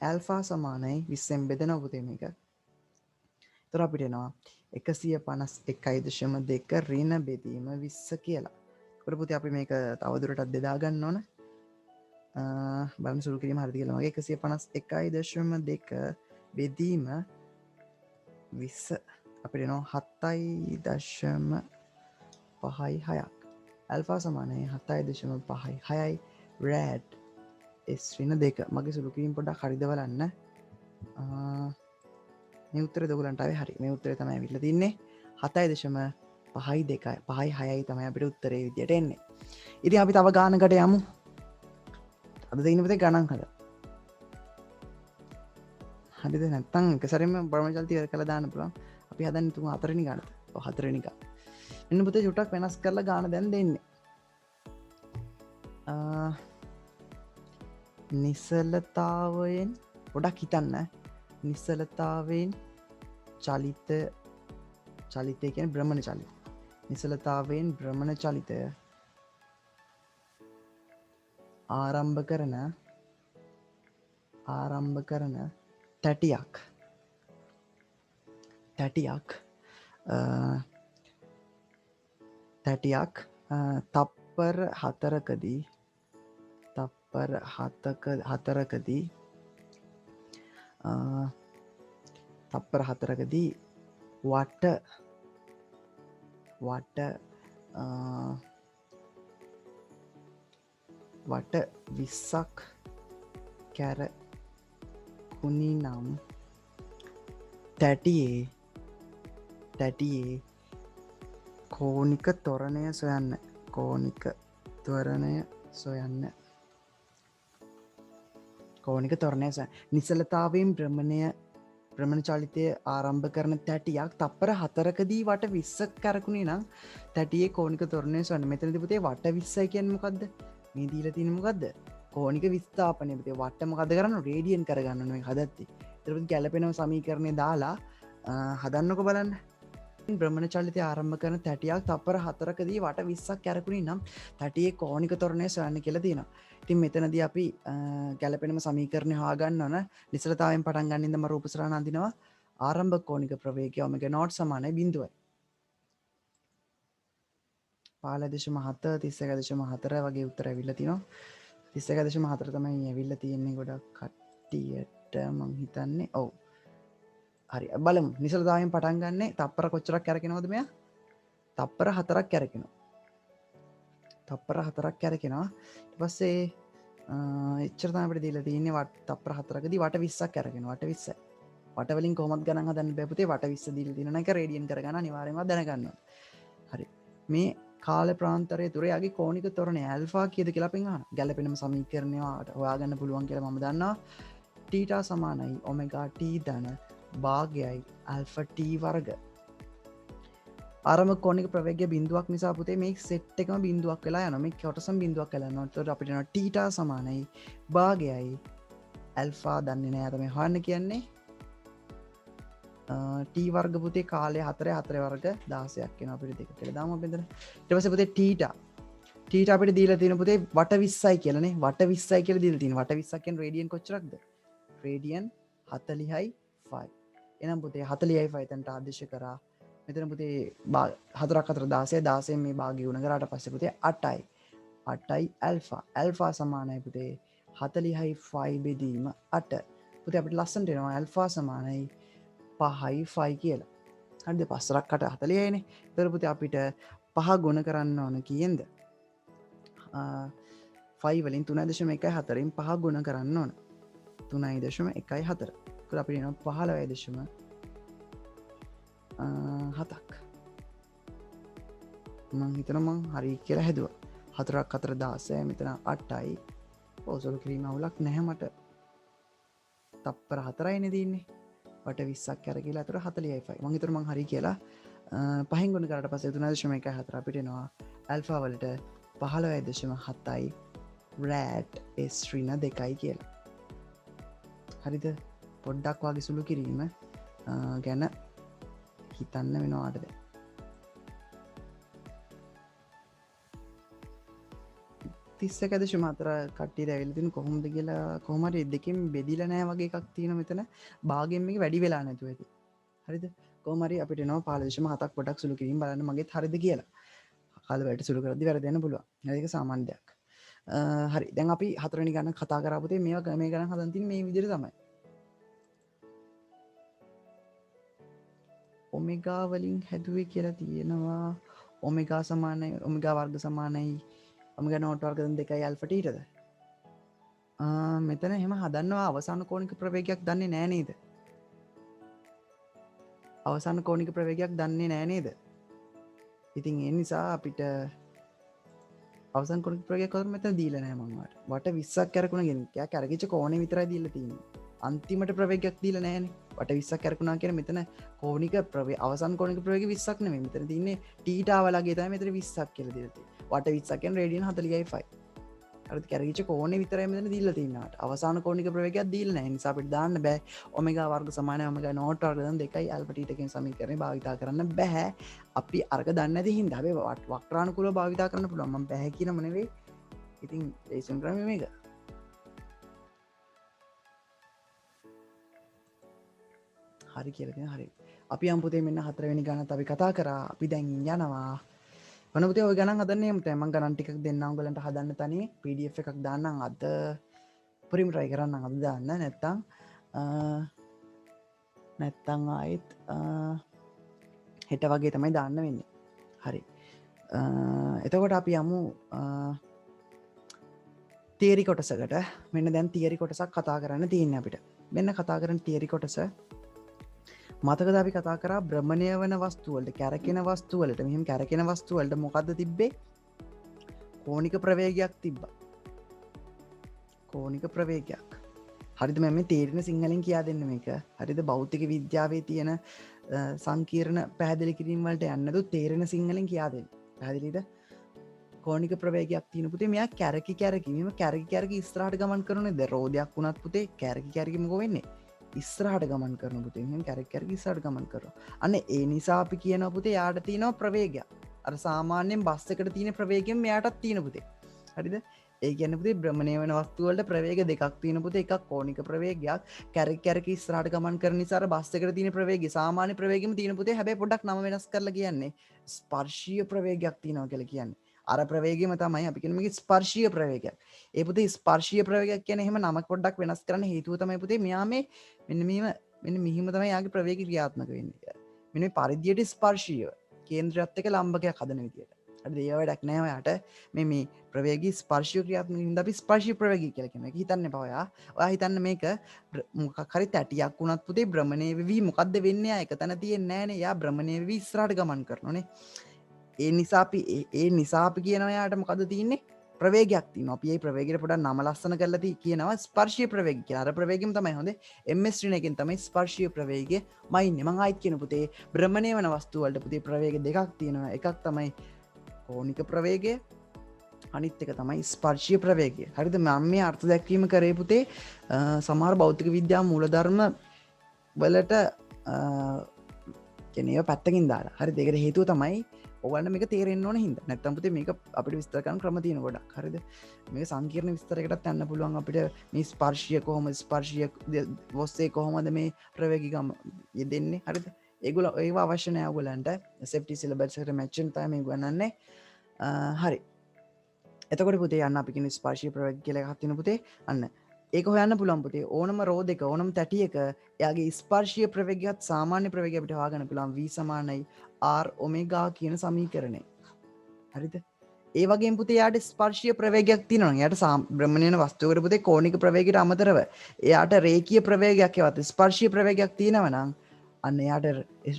ඇල්ෆා සමානයි 20ෙන් බෙදෙනවා පුතේ මේක. එතකොට අපිට එනවා 151.2 ඍණ බෙදීම 20 කියලා. එතකොට පුතේ අපි මේක තවදුරටත් බෙදා ගන්න ඕන. බලන්න සුළු කිරීම හරිද කියලා. මගේ 151.2 බෙදීම 20 අපිට එනවා 7.56ක්. ඇල්ෆා සමානයි 7.56යි රෑඩ් S ඍණ 2. මගේ සුළු කිරීම පොඩ්ඩක් හරිද බලන්න. මේ උත්තරේ දෙගොල්ලන්ට ආවේ හරි. මේ උත්තරේ තමයි අවිල්ල තින්නේ 7.52 5.6යි තමයි අපිට උත්තරේ විදියට එන්නේ. ඉතින් අපි තව ගානකට යමු. අද දෙන්න පුතේ ගණන් හද. හරිද? නැත්නම් එක සැරේම බ්‍රහ්මචර්ය ඉවර කළා දාන්න පුළුවන්. අපි හදන්නේ 3 4 වෙනි ගානට. ඔව් 4 වෙනි ගාන. මෙන්න පුතේ චුට්ටක් වෙනස් කරලා ගාන දැන් දෙන්නේ. නිසලතාවයෙන් ගොඩක් හිතන්න. නිසලතාවයෙන් චලිතය කියන භ්‍රමණ චලිත. නිසලතාවයෙන් භ්‍රමණ චලිතය ආරම්භ කරන තැටියක් තප්පර 4කදී වට 20ක් කැරකුණි නම් තැටියේ කෝනික තොරණය සොයන්න. කෝනික තොරණය සොයන්න. කෝනික තොරණය නිසලතාවයෙන් ප්‍රමණ චලිතය ආරම්භ කරන තැටියක් තප්පර 4කදී වට 20ක් කරකුණේ නම් තැටියේ කෝනික තොරණය සොයන්න. මෙතනදී පුතේ වට 20යි කියන්නේ මොකද්ද? මේ දීලා තියෙන්නේ මොකද්ද? කෝනික විස්ථාපනය. පුතේ වට මොකද්ද කරන්නේ? රේඩියන් කරගන්න ඕනේ මේක හදද්දි. ඊට පස්සේ ගැළපෙන සමීකරණය දාලා හදන්නකො බලන්න. බ්‍රහ්මණ චලිතය ආරම්භ කරන තැටියක් තප්පර 4කදී වට 20ක් කැරකුණේ නම් තැටියේ කෝනික තොරණය සොයන්න කියලා තියෙනවා. ඉතින් මෙතනදී අපි ගැළපෙනම සමීකරණය හොයාගන්න ඕන. නිසලතාවයෙන් පටන් ගන්න ඉඳන්ම රූප සරණ අඳිනවා. ආරම්භක කෝනික ප්‍රවේගය ඔමෙගා නෝට් සමානයි 0යි. 15.7 31.4 වගේ උත්තර ඇවිල්ලා තිනවා. 31.4 තමයි ඇවිල්ලා තියෙන්නේ ගොඩක් කට්ටියට මං හිතන්නේ. ඔව්. හරි බලමු. නිසලතාවයෙන් පටන් ගන්න තප්පර කොච්චරක් කැරකෙනවද මෙයා? තප්පර 4ක් කැරකෙනවා. තප්පර 4ක් කැරකෙනවා. ඊට පස්සේ එච්චර තමයි අපිට දීලා තියෙන්නේ තප්පර 4කදී වට 20ක් කැරකෙනවා. වට 20යි. වට වලින් කොහොමද ගණන් හදන්න බෑ පුතේ. වට 20 දීලා තියෙන එක රේඩියන් කරගන්න අනිවාර්යෙන්ම දැනගන්න ඕනේ. හරි. මේ කාල ප්‍රාන්තරය තුර යාගේ කෝනික තොරණය ඇල්ෆා කීයද කියලා අපෙන් අහනවා. ගැළපෙනම සමීකරණය හොයාගන්න පුළුවන් කියලා මම දන්නවා. තීටා සමානයි ඔමෙගා t ධන භාගයයි ඇල්ෆා t වර්ග. ආරම්භක කෝනික ප්‍රවේගය බිඳුවක් නිසා පුතේ මේ සෙට් එකම බිඳුවක් වෙලා යනවා. මේ කොටසම බිඳුවක් වෙලා යනවා. ඒතකොට අපිට එනවා තීටා සමානයි භාගයයි ඇල්ෆා දන්නේ නැහැ තමයි හොයන්න කියන්නේ. t වර්ග පුතේ කාලය 4 වර්ග 16ක් වෙනවා අපිට දෙක කියලා දාමු අපි මෙතන. ඊට පස්සේ පුතේ තීටා අපිට දීලා තියෙන පුතේ වට 20යි කියලානේ. වට 20යි කියලා දීලා තියෙනවා. වට 20ක් කියන්නේ රේඩියන් කොච්චරක්ද? රේඩියන් 40යි 5. එහෙනම් පුතේ 40යි 5 තැනට ආදේශ කරා. මෙතන පුතේ 4ක් 4 16 16 මේ භාගය ගුණ කරාට පස්සේ පුතේ 8යි ඇල්ෆා. ඇල්ෆා සමානයි පුතේ 40යි 5 බෙදීම 8. පුතේ අපිට ලස්සනට එනවා ඇල්ෆා සමානයි 5යි 5 කියලා. හරිද? 5 8 40යිනේ. ඒතර පුතේ අපිට 5 ගුණ කරන්න ඕන කීයෙන්ද? 5 වලින් 3.14න් 5 ගුණ කරන්න ඕන. 3.14. ඒකට අපිට එනවා 15.7ක්. මං හිතනවා මං හරි කියලා හැදුවා. 4ක් 4 16 මෙතන 8යි. ඔසොල් ක්‍රීම අවුලක් නැහැ මට. තප්පර 4යිනේ දින්නේ. වට 20ක් කැරකිලා අතර 40යි 5. මං හිතනවා මං හරි කියලා. 5න් ගුණ කරාට පස්සේ 3.14 අපිට එනවා ඇල්ෆා වලට 15.7යි රෑට් S ඍණ 2යි කියලා. හරිද? පොඩ්ඩක් වගේ සුළු කිරීම ගැන හිතන්න වෙනවාට දැන්. 31.4 කට්ටියට ඇවිල්ලා තියෙන කොහොමද කියලා කොහොම හරි දෙකෙන් බෙදිලා නැහැ වගේ එකක් තියෙනවා මෙතන. භාගයෙන් මේක වැඩි වෙලා නැතුව ඇති. හරිද? කොහොම හරි අපිට එනවා 15.7ක් පොඩක් සුළු කිරීම බලන්න මගෙත් හරිද කියලා. කාල වැඩි සුළු කරද්දි වැරදෙන්න පුළුවන්. ඒක සාමාන්‍ය දෙයක්. හරි. දැන් අපි හතරවෙනි ගණන් කතා කරා පුතේ මේවා මේ ගණන් හදන් තියෙන්නේ මේ විදිහට තමයි. ඔමෙගා වලින් හැදුවේ කියලා තියෙනවා. ඔමෙගා සමානයි ඔමෙගා වර්ග සමානයි ඔමෙගා නෝට් වර්ග 2යි ඇල්ෆා ටීටද? මෙතන එහෙම හදන්නවා අවසාන කෝණික ප්‍රවේගයක් දන්නේ නෑ නේද? අවසාන කෝණික ප්‍රවේගයක් දන්නේ නෑ නේද? ඉතින් ඒ නිසා අපිට අවසාන කෝණික ප්‍රවේගයක් කොහොමද මෙතන දීලා නෑ මම වට. වට 20ක් කරකුණ ගෙන. එයා කරකිච්ච කෝණය විතරයි දීලා තියෙන්නේ. අන්තිමට ප්‍රවේගයක් දීලා නෑනේ. වට 20ක් කරකුණා කියන මෙතන කෝණික අවසාන කෝණික ප්‍රවේගය 20ක් නෙමෙයි. මෙතන තියෙන්නේ තීටා වලගේ තමයි මෙතන 20ක් කියලා දීලා තියෙන්නේ. වට 20ක් කියන්නේ රේඩියන් 40යි 5. හරිද? කරකිච්ච කෝණය විතරයි මෙතන දීලා තියෙනවාට. අවසාන කෝණික ප්‍රවේගයක් දීලා නැහැ. නිසා අපිට දාන්න බෑ ඔමෙගා වර්ග සමානයි ඔමෙගා නෝට් වර්ග 2යි ඇල්ෆා ටීටා කියන සමීකරණය භාවිතා කරන්න බෑ. අපි අර්ග දන්නේ නැති හින්දා හැබැයි වක්‍රානුකූලව භාවිතා කරන්න පුළුවන්. මම බෑ කියනම නෙවෙයි. ඉතින් ලේසියෙන් කරන්නේ මේක. හරි කියලා කියන හරි. අපි යම් පුතේ මෙන්න හතරවෙනි ගණනත් අපි කතා කරා. අපි දැන් යනවා. ඔන්න පුතේ ඔය ගණන් හදන්නේ එහෙම තමයි. මම ගණන් ටිකක් දෙන්නම් ඔයගලන්ට හදන්න තනියේ PDF එකක් දාන්නම් අද. උපරිම try කරන්නම් අද දාන්න. නැත්තම් ආයෙත් හෙට වගේ තමයි දාන්න වෙන්නේ. හරි. එතකොට අපි යමු තියරි කොටසකට. මෙන්න දැන් තියරි කොටසක් කතා කරන්න තියෙන්නේ අපිට. මෙන්න කතා කරන තියරි කොටස මතකද අපි කතා කරා බ්‍රහ්මණය වන වස්තුවලට කැරකෙන වස්තුවලට මෙහිම කැරකෙන වස්තුවලට මොකක්ද තිබ්බේ කෝනික ප්‍රවේගයක් තිබ්බ කෝනික ප්‍රවේගයක් හරිද මේ තේරෙන සිංහලින් කියා දෙන්න මේක හරිද භෞතික විද්‍යාවේ තියෙන සංකීර්ණ පැහැදිලි කිරීම වලට යන්නද තේරෙන සිංහලෙන් කියා දෙන්න පැහැදිලිද කෝනික ප්‍රවේගයක් තියෙන පුතේ මෙයා කැරකි කැරකීම කැරකි කැරකි ඉස්සරහට ගමන් කරනද රෝදයක් වුණත් පුතේ කැරකි කැරකි මොකෝ වෙන්නේ ඉස්සරහට ගමන් කරන පුතේ මෙහෙම කැරකි කැරකි ඉස්සරහට ගමන් කරනවා අන්න ඒ නිසා අපි කියනවා පුතේ යාට තියෙනවා ප්‍රවේගයක් අර සාමාන්‍යයෙන් බස් එකට තියෙන ප්‍රවේගයෙන් මෙයාටත් තියෙන පුතේ හරිද ඒ කියන්නේ පුතේ භ්‍රමණය වෙන වස්තු වලට ප්‍රවේග දෙකක් තියෙන පුතේ එකක් කෝනික ප්‍රවේගයක් කැරකි කැරකි ඉස්සරහට ගමන් කරන නිසා අර බස් එකට තියෙන ප්‍රවේගය සාමාන්‍ය ප්‍රවේගෙම තියෙන පුතේ හැබැයි පොඩ්ඩක් නම වෙනස් කරලා කියන්නේ ස්පර්ශීය ප්‍රවේගයක් තියෙනවා කියලා කියන්නේ අර ප්‍රවේගයම තමයි අපි කියන්නේ මේක ස්පර්ශීය ප්‍රවේගයක්. ඒ පුතේ ස්පර්ශීය ප්‍රවේගයක් කියන්නේ එහෙම නම පොඩ්ඩක් වෙනස් කරන්න හේතුව තමයි පුතේ මෙයා මේ මෙන්න මෙහිම තමයි යාගේ ප්‍රවේගය ක්‍රියාත්මක වෙන්නේ. මෙන්න මේ පරිධියට ස්පර්ශීය කේන්ද්‍රයත් එක්ක ලම්බකයක් හදන විදියට. හරිද? ඒ වැඩක් නෑ ඔයාට මේ ප්‍රවේගී ස්පර්ශීය ක්‍රියාත්මක වෙනවා අපි ස්පර්ශීය ප්‍රවේගී කියලා කියනවා. ඒක හිතන්න එපා ඔයා. ඔයා හිතන්න මේක මොකක් හරි තැටියක් වුණත් පුතේ භ්‍රමණය වෙවි මොකද්ද වෙන්නේ? යා එක තැන තියෙන්නේ නෑනේ. යා භ්‍රමණය වෙවි ඉස්සරහට ගමන් කරනෝනේ. ඒ නිසා අපි කියනවා යාට මොකද තියෙන්නේ ප්‍රවේගයක් තියෙනවා. අපි මේ ප්‍රවේගයට පොඩක් නම ලස්සන කරලා කියනවා ස්පර්ශීය ප්‍රවේගය කියලා. අර ප්‍රවේගෙම තමයි හොඳේ. MS ශ්‍රේණිය එකෙන් තමයි ස්පර්ශීය ප්‍රවේගය මයින්නේ. මම ආයිත් කියන පුතේ භ්‍රමණය වෙන වස්තු වලට පුතේ ප්‍රවේග දෙකක් තියෙනවා. එකක් තමයි කෝනික ප්‍රවේගය අනිත් එක තමයි ස්පර්ශීය ප්‍රවේගය. හරිද? මම මේ අර්ථ දැක්වීම කරේ පුතේ සමහර භෞතික විද්‍යා මූලධර්ම වලට කියන්නේ ඒවා පැත්තකින් දාලා. හරිද? ඒකට හේතුව තමයි ඔයගොල්ලන්ට මේක තේරෙන්න ඕන හින්දා. නැත්නම් පුතේ මේක අපිට විස්තර කරන්න ක්‍රම තියෙන ගොඩක්. හරිද? මේක සංකීර්ණ විස්තරයකටත් යන්න පුළුවන් අපිට මේ ස්පර්ශීය කොහොමද ස්පර්ශීය වස්සේ කොහොමද මේ ප්‍රවේගිකම යෙදෙන්නේ. හරිද? ඒගොල්ලෝ ඒවා අවශ්‍ය නැහැ ඔයගොල්ලන්ට. SFT සිලබස් එකට මැච් වෙන තමයි මේ ගන්නන්නේ. හරි. එතකොට පුතේ යන්න අපි කියන ස්පර්ශීය ප්‍රවේග කියලා එකක් තියෙන පුතේ. අන්න ඒක හොයන්න පුළුවන් පුතේ ඕනම රෝදයක ඕනම තැටියක එයාගේ ස්පර්ශීය ප්‍රවේගයත් සාමාන්‍ය ප්‍රවේගය අපිට හොයාගන්න පුළුවන් v සමානයි r ඔමේගා කියන සමීකරණය. හරිද? ඒ වගේම පුතේ යාට ස්පර්ශීය ප්‍රවේගයක් තියෙනවා. යාට භ්‍රමණය වෙන වස්තුවකට පුතේ කෝණික ප්‍රවේගයට අමතරව එයාට රේඛීය ප්‍රවේගයක් ඒවත් ස්පර්ශීය ප්‍රවේගයක් තියෙනවා නම් අන්න එයාට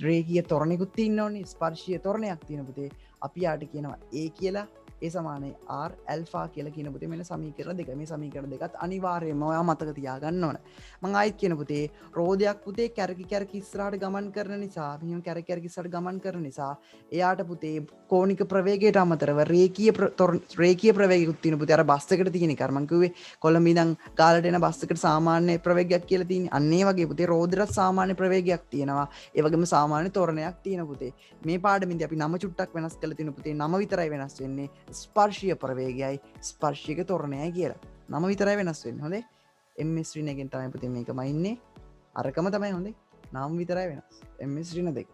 රේඛීය ත්වරණයකුත් තියෙන්න ඕනේ. ස්පර්ශීය ත්වරණයක් තියෙන පුතේ අපි යාට කියනවා a කියලා ඒ සමානයි r ඇල්ෆා කියලා කියන පුතේ මෙන්න සමීකරණ දෙක. මේ සමීකරණ දෙකත් අනිවාර්යයෙන්ම ඔයා මතක තියාගන්න ඕන. මම ආයිත් කියන පුතේ රෝදයක් පුතේ කැරකි කැරකි ඉස්සරහට ගමන් කරන නිසා මෙහෙම කැරකි කැරකි ඉස්සරහට ගමන් කරන නිසා එයාට පුතේ කෝණික ප්‍රවේගයට අමතරව රේඛීය ප්‍රවේගයකුත් තියෙන පුතේ. අර බස් එකට තියෙන එක. අර මම කිව්වේ කොළඹ ඉඳන් ගාලට එන බස් එකට සාමාන්‍ය ප්‍රවේගයක් කියලා තියෙන්නේ. අන්න ඒ වගේ පුතේ රෝදෙට සාමාන්‍ය ප්‍රවේගයක් තියෙනවා. ඒ වගේම සාමාන්‍ය ත්වරණයක් තියෙන පුතේ. මේ පාඩමේදී අපි නම චුට්ටක් වෙනස් කරලා තියෙන පුතේ. නම විතරයි වෙනස් වෙන්නේ. ස්පර්ශීය ප්‍රවේගයයි ස්පර්ශික ත්වරණයයි කියලා. නම විතරයි වෙනස් වෙන්නේ. හොඳේ. MS ශ්‍රීන එකෙන් තමයි පුතේ මේකම ඉන්නේ. අරකම තමයි හොඳේ. නම විතරයි වෙනස්. MS ශ්‍රීන දෙක.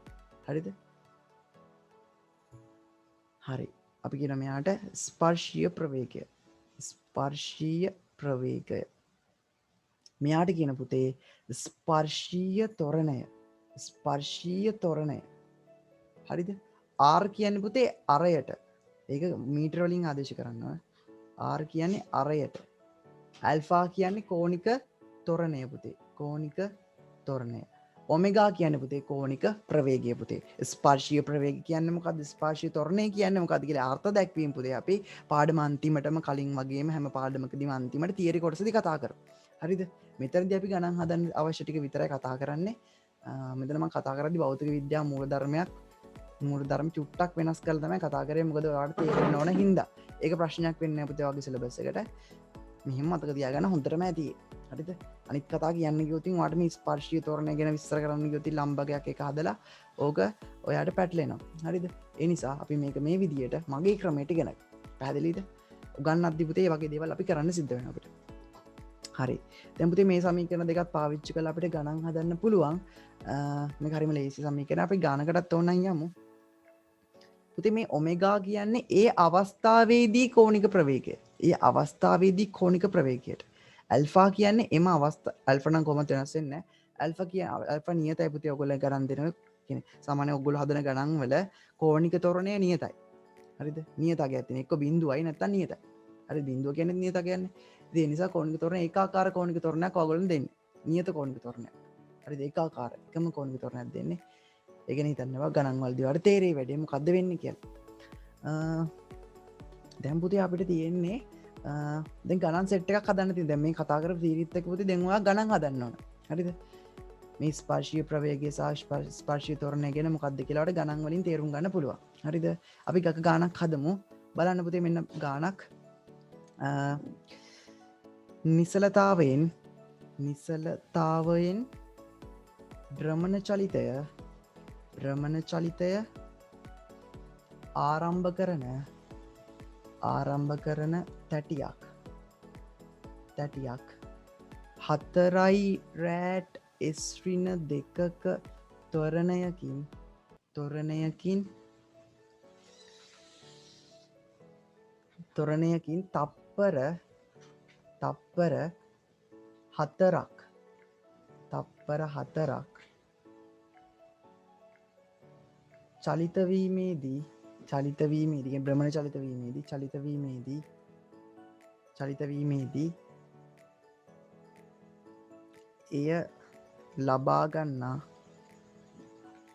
හරිද? හරි. අපි කියන මෙයාට ස්පර්ශීය ප්‍රවේගය. ස්පර්ශීය ප්‍රවේගය. මෙයාට කියන පුතේ ස්පර්ශීය ත්වරණය. ස්පර්ශීය ත්වරණය. හරිද? R කියන්නේ පුතේ අරයට. ඒක මීටර වලින් ආදේශ කරනවා. R කියන්නේ අරයට. ඇල්ෆා කියන්නේ කෝණික ත්වරණය පුතේ. කෝණික ත්වරණය. ඔමෙගා කියන්නේ පුතේ කෝණික ප්‍රවේගය පුතේ. ස්පර්ශීය ප්‍රවේගය කියන්නේ මොකද්ද? ස්පර්ශීය ත්වරණය කියන්නේ මොකද්ද කියලා අර්ථ දැක්වීම පුතේ අපි පාඩම අන්තිමටම කලින් වගේම හැම පාඩමකදීම අන්තිමට තියරි කොටසදී කතා කරමු. හරිද? මෙතනදී අපි ගණන් හදන්න අවශ්‍ය ටික විතරයි කතා කරන්නේ. මෙතන මම කතා කරද්දී භෞතික විද්‍යාව මූලධර්ම චුට්ටක් වෙනස් කරලා තමයි කතා කරේ. මොකද ඔයාලට තේරෙන්න ඕන හින්දා. ඒක ප්‍රශ්නයක් වෙන්නේ නැහැ පුතේ වගේ සිලබස් එකට. මෙහෙම මතක තියාගන්න හොඳටම ඇති. හරිද? අනිත් කතා කියන්න ගියොත් ඔයාලට මේ ස්පර්ශීය තොරණය ගැන විස්තර කරන්න ගියොත් ලම්බකයක් එක හදලා ඕක ඔයාට පැටලෙනවා. හරිද? ඒ නිසා අපි මේක මේ විදියට මගේ ක්‍රමයට ඉගෙන ගන්න. පැහැදිලිද? උගන්වද්දි පුතේ මේ වගේ දේවල් අපි කරන්න සිද්ධ වෙනවා අපිට. හරි. දැන් පුතේ මේ සමීකරණ දෙකත් පාවිච්චි කරලා අපිට ගණන් හදන්න පුළුවන්. මේක හරිම ලේසි සමීකරණ. අපි ගානකටත් ඕනනම් යමු. පුතේ මේ ඔමෙගා කියන්නේ ඒ අවස්ථාවේදී කෝණික ප්‍රවේගය. ඒ අවස්ථාවේදී කෝණික ප්‍රවේගයට. ඇල්ෆා කියන්නේ එම අවස්ථා ඇල්ෆා නම් කොහොමද වෙනස් වෙන්නේ? ඇල්ෆා කියන්නේ ඇල්ෆා නියතයි පුතේ ඔයගොල්ලෝ ගණන් දෙන කියන්නේ සාමාන්‍ය ඔයගොල්ලෝ හදන ගණන් වල කෝණික ත්වරණය නියතයි. හරිද? නියතකයක් තියෙන. එක්ක බිඳුවයි නැත්නම් නියතයි. හරි බිඳුව කියන්නේ නියතක කියන්නේ. ඒ නිසා කෝණික ත්වරණය ඒකාකාර කෝණික ත්වරණයක් ඔයගොල්ලෝ දෙන්නේ. නියත කෝණික ත්වරණයක්. හරිද? ඒකාකාර එකම කෝණික තොරණයක් දෙන්නේ. ඒ ගැන හිතන්නවා ගණන් වලදී වල තේරෙයි වැඩි මොකද්ද වෙන්නේ කියලා. දැන් පුතේ අපිට තියෙන්නේ දැන් ගණන් සෙට් එකක් හදන්න තියෙනවා. දැන් මේ කතා කරපු සීරීස් එක පුතේ දැන් ඔයා ගණන් හදන්න ඕන. හරිද? මේ ස්පර්ශීය ප්‍රවේගය සහ ස්පර්ශීය ත්වරණය ගැන මොකක්ද කියලා ඔයාලට ගණන් වලින් තේරුම් ගන්න පුළුවන්. හරිද? අපි ගක ගානක් හදමු. බලන්න පුතේ මෙන්න ගානක්. නිසලතාවයෙන් භ්‍රමණ චලිතය ආරම්භ කරන තැටියක් 4 රෑට් එස්රින 2ක ත්වරණයකින් තප්පර 4ක් චලිතවීමේදී භ්‍රමණ චලිතවීමේදී එය ලබා ගන්නා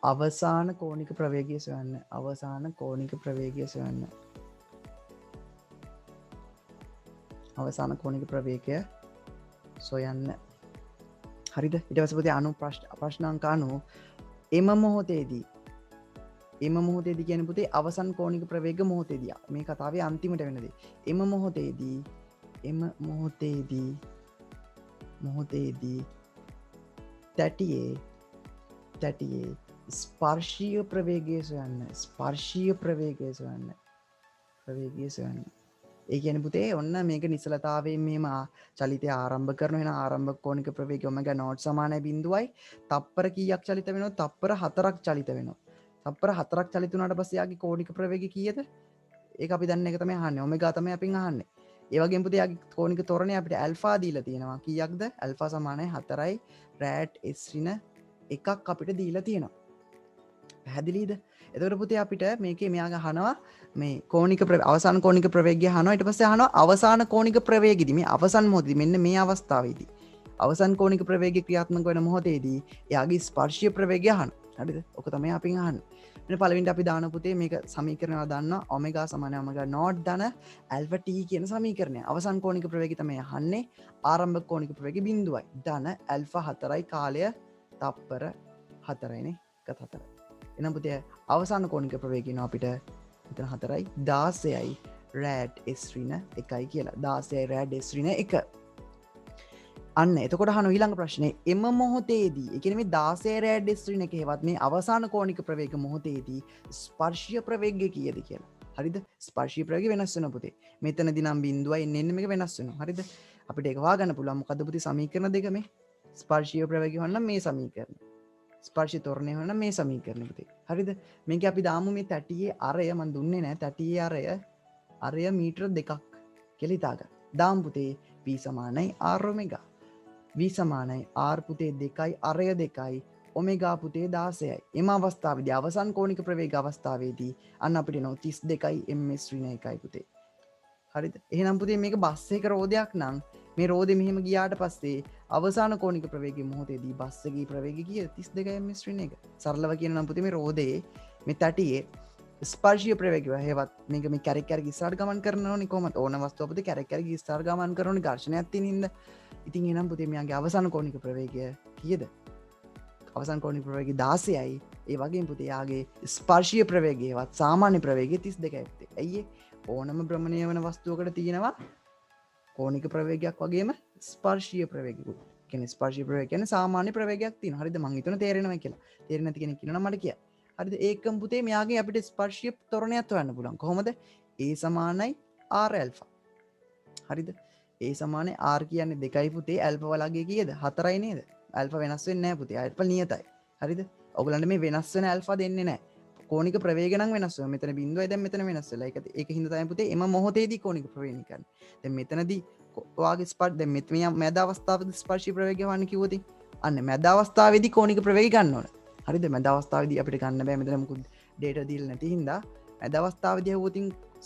අවසාන කෝණික ප්‍රවේගය සොයන්න. හරිද? ඊට පස්සේ පුතේ ප්‍රශ්නාංක 90 එම මොහොතේදී කියන්නේ පුතේ අවසන් කෝණික ප්‍රවේග මොහොතේදී මේ කතාවේ අන්තිමට වෙන දේ. එම මොහොතේදී තැටියේ ස්පර්ශීය ප්‍රවේගය සොයන්න. ඒ කියන්නේ පුතේ ඔන්න මේක නිසලතාවයෙන් මෙහෙම චලිතය ආරම්භ කරන වෙන ආරම්භක කෝණික ප්‍රවේගය ඔමෙගා නෝට් සමානයි බිඳුවයි. තප්පර කීයක් චලිත වෙනවද? තප්පර 4ක් චලිත වෙනවා. තප්පර 4ක් චලිත වුණාට පස්සේ යාගේ කෝණික ප්‍රවේගය කීයද? ඒක අපි දන්න එක තමයි අහන්නේ. ඔමෙගා තමයි අපින් අහන්නේ. ඒ වගේම පුතේ යාගේ කෝණික ත්වරණය අපිට ඇල්ෆා දීලා තියෙනවා. කීයක්ද? ඇල්ෆා සමානයි 4යි රෑට් s ඍණ 1ක් අපිට දීලා තියෙනවා. පැහැදිලිද? එතකොට පුතේ අපිට මේකේ මෙයාගේ අහනවා මේ කෝණික අවසාන කෝණික ප්‍රවේගය අහනවා. ඊට පස්සේ අහනවා අවසාන කෝණික ප්‍රවේගයේදී මේ අවසන් මොහොතේදී මෙන්න මේ අවස්ථාවේදී අවසන් කෝණික ප්‍රවේගය ක්‍රියාත්මක වෙන මොහොතේදී එයාගේ ස්පර්ශීය ප්‍රවේගය අහනවා. හරිද? ඔක තමයි අපින් අහන්නේ. මෙන්න පළවෙනිට අපි දාන පුතේ මේක සමීකරණය දන්නවා ඔමෙගා සමානයි ඔමෙගා නෝට් ධන ඇල්ෆා t කියන සමීකරණය. අවසන් කෝණික ප්‍රවේගය තමයි අහන්නේ. ආරම්භක කෝණික ප්‍රවේගය බිඳුවයි. ධන ඇල්ෆා 4යි කාලය තප්පර 4යිනේ. 4. එනම් පුතේ අවසාන කෝණික ප්‍රවේගය එනවා අපිට මෙතන 4යි 16යි රෑඩ් s ඍණ 1යි කියලා. 16යි රෑඩ් s ඍණ 1. අන්න එතකොට අහන ඊළඟ ප්‍රශ්නේ එම මොහොතේදී ඒ කියන්නේ මේ 16 රෑඩ් s ඍණ 1 හේවත් මේ අවසාන කෝණික ප්‍රවේග මොහොතේදී ස්පර්ශීය ප්‍රවේගය කීයද කියලා. හරිද? ස්පර්ශීය ප්‍රවේගය වෙනස් වෙනවා පුතේ. මෙතනදී නම් බිඳුවයි එන්න මේක වෙනස් වෙනවා. හරිද? අපිට ඒක හොයාගන්න පුළුවන්. මොකද්ද පුතේ සමීකරණ දෙක මේ? ස්පර්ශීය ප්‍රවේගය හොයන්න මේ සමීකරණ. ස්පර්ශී ත්වරණය හොයන්න මේ සමීකරණ පුතේ. හරිද? මේක අපි දාමු මේ තැටියේ අරය මන් දුන්නේ නැහැ. තැටියේ අරය මීටර 2ක් කියලා හිතාගන්න. දාමු පුතේ p සමානයි r ඔමෙගා. v සමානයි r පුතේ 2යි අරය 2යි ඔමෙගා පුතේ 16යි. එම අවස්ථාවේදී අවසන් කෝණික ප්‍රවේග අවස්ථාවේදී අන්න අපිට එනවා 32යි ms ඍණ 1යි පුතේ. හරිද? එහෙනම් පුතේ මේක බස් එක රෝදයක් නම් මේ රෝදේ මෙහෙම ගියාට පස්සේ අවසාන කෝණික ප්‍රවේගයේ මොහොතේදී බස් එකේ ප්‍රවේගය කීයද? 32යි ms ඍණ 1. සරලව කියනනම් පුතේ මේ රෝදේ මේ තැටියේ ස්පර්ශීය ප්‍රවේගය හේවත් මේක මේ කැරක් ඉස්සරහට ගමන් කරනෝනේ කොහමද? ඕන වස්තුව පුතේ කැරක් ඉස්සරහට ගමන් කරනෝනේ ඝර්ෂණයක් තියෙන හින්දා. ඉතින් එනම් පුතේ මෙයාගේ අවසාන කෝණික ප්‍රවේගය කීයද? අවසාන කෝණික ප්‍රවේගය 16යි. ඒ වගේම පුතේ යාගේ ස්පර්ශීය ප්‍රවේගයවත් සාමාන්‍ය ප්‍රවේගය 32යි පුතේ. ඇයි ඕනම භ්‍රමණය වෙන වස්තුවකට තියෙනවා කෝණික ප්‍රවේගයක් වගේම ස්පර්ශීය ප්‍රවේගයකුත්. කියන්නේ ස්පර්ශීය ප්‍රවේගය කියන්නේ සාමාන්‍ය ප්‍රවේගයක් තියෙනවා. හරිද? මං හිතන තේරෙනවා කියලා. තේරෙන්නේ නැති කෙනෙක් ඉන්නවනම් මට කියන්න. හරිද? ඒකම පුතේ මෙයාගේ අපිට ස්පර්ශීය ත්වරණයක් හොයන්න පුළුවන්. කොහොමද? a සමානයි r ඇල්ෆා. හරිද? a සමානයි r කියන්නේ 2යි පුතේ ඇල්ෆා වලගේ කීයද? 4යි නේද? ඇල්ෆා වෙනස් වෙන්නේ නැහැ පුතේ. ඇල්ෆා නියතයි. හරිද? ඔයගලන්ට මේ වෙනස් වෙන ඇල්ෆා දෙන්නේ නැහැ. කෝණික ප්‍රවේග නම් වෙනස් වෙනවා. මෙතන බිඳුවයි දැන් මෙතන වෙනස් වෙලා. ඒක හින්දා තමයි පුතේ එම මොහොතේදී කෝණික ප්‍රවේගය කරන්නේ. දැන් මෙතනදී ඔයාගේ ස්පර්ශ දැන් මෙතන මැද අවස්ථාවේදී ස්පර්ශී ප්‍රවේගය වань කිව්වොත් අන්න මැද අවස්ථාවේදී කෝණික ප්‍රවේගය ගන්න ඕන. හරිද? මැද අවස්ථාවේදී අපිට ගන්න බෑ මෙතන මොකද ඩේටා දීලා නැති හින්දා මැද අවස්ථාවේදී හවුවොත්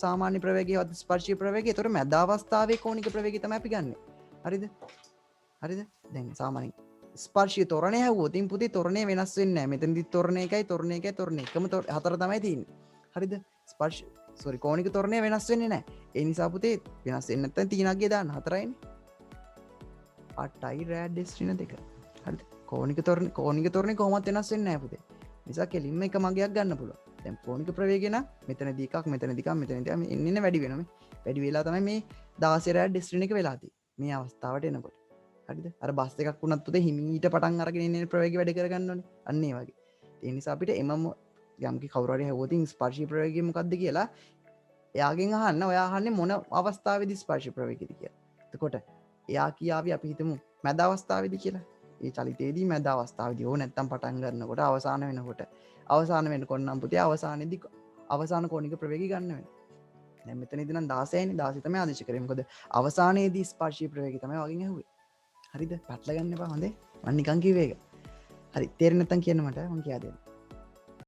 සාමාන්‍ය ප්‍රවේගයවත් ස්පර්ශී ප්‍රවේගය. ඒතකොට මැද අවස්ථාවේ කෝණික ප්‍රවේගය තමයි අපි ගන්නෙ. හරිද? දැන් සාමාන්‍ය ස්පර්ශය තොරණය හැවුවොත් ඉතින් පුතේ තොරණය වෙනස් වෙන්නේ නැහැ. මෙතනදි තොරණ එකයි තොරණ එකයි තොරණ එකම හතර තමයි තියෙන්නේ. හරිද? ස්පර්ශ කෝණික තොරණය වෙනස් වෙන්නේ නැහැ. ඒ නිසා පුතේ වෙනස් වෙන්නේ නැත්නම් තීනක්ගේ දාන්න හතරයිනේ. 8යි රෑඩියස් ඍණ 2. හරිද? කෝණික තොරණේ කොහොමවත් වෙනස් වෙන්නේ නැහැ පුතේ. නිසා කෙලින්ම එක මගයක් ගන්න පුළුවන්. දැන් කෝණික ප්‍රවේගය නම් මෙතනදී එකක් මෙතනදී එකක් මෙතනදී එකක් එන්නේ වැඩි වෙනවා. වැඩි වෙලා තමයි මේ 16 රෑඩියස් ඍණ 1 වෙලා තියෙන්නේ. මේ අවස්ථාවට එනකොට. හරිද? අර බස් එකක් වුණත් පුතේ හිමීට පටන් අරගෙන ඉන්නේ ප්‍රවේගය වැඩි කරගන්න ඕනේ. අන්න ඒ වගේ. ඒ නිසා අපිට එමම යම්කි කවුරු හරි හැවුවොත් ස්පර්ශී ප්‍රවේගය මොකක්ද කියලා එයාගෙන් අහන්න. ඔයා අහන්නේ මොන අවස්ථාවේදී ස්පර්ශී ප්‍රවේගයද කියලා. එතකොට එයා කියාවි අපි හිතමු මැද අවස්ථාවේදී කියලා. ඒ චලිතයේදී මැද අවස්ථාවේදී හෝ නැත්තම් පටන් ගන්නකොට අවසාන වෙනකොට අවසාන වෙනකොට නම් පුතේ අවසානයේදී අවසාන කෝණික ප්‍රවේගය ගන්න වෙනවා. දැන් මෙතනදී නම් 16නේ 16 තමයි ආදේශ කරේ. මොකද අවසානයේදී ස්පර්ශී ප්‍රවේගය තමයි වගේ ඇහුවේ. හරිද? පැටල ගන්න එපා හොඳේ. මම නිකන් කිව්වේ ඒක. හරි තේරෙන්නේ නැත්තම් කියන්න මට මම කියා දෙන්නම්.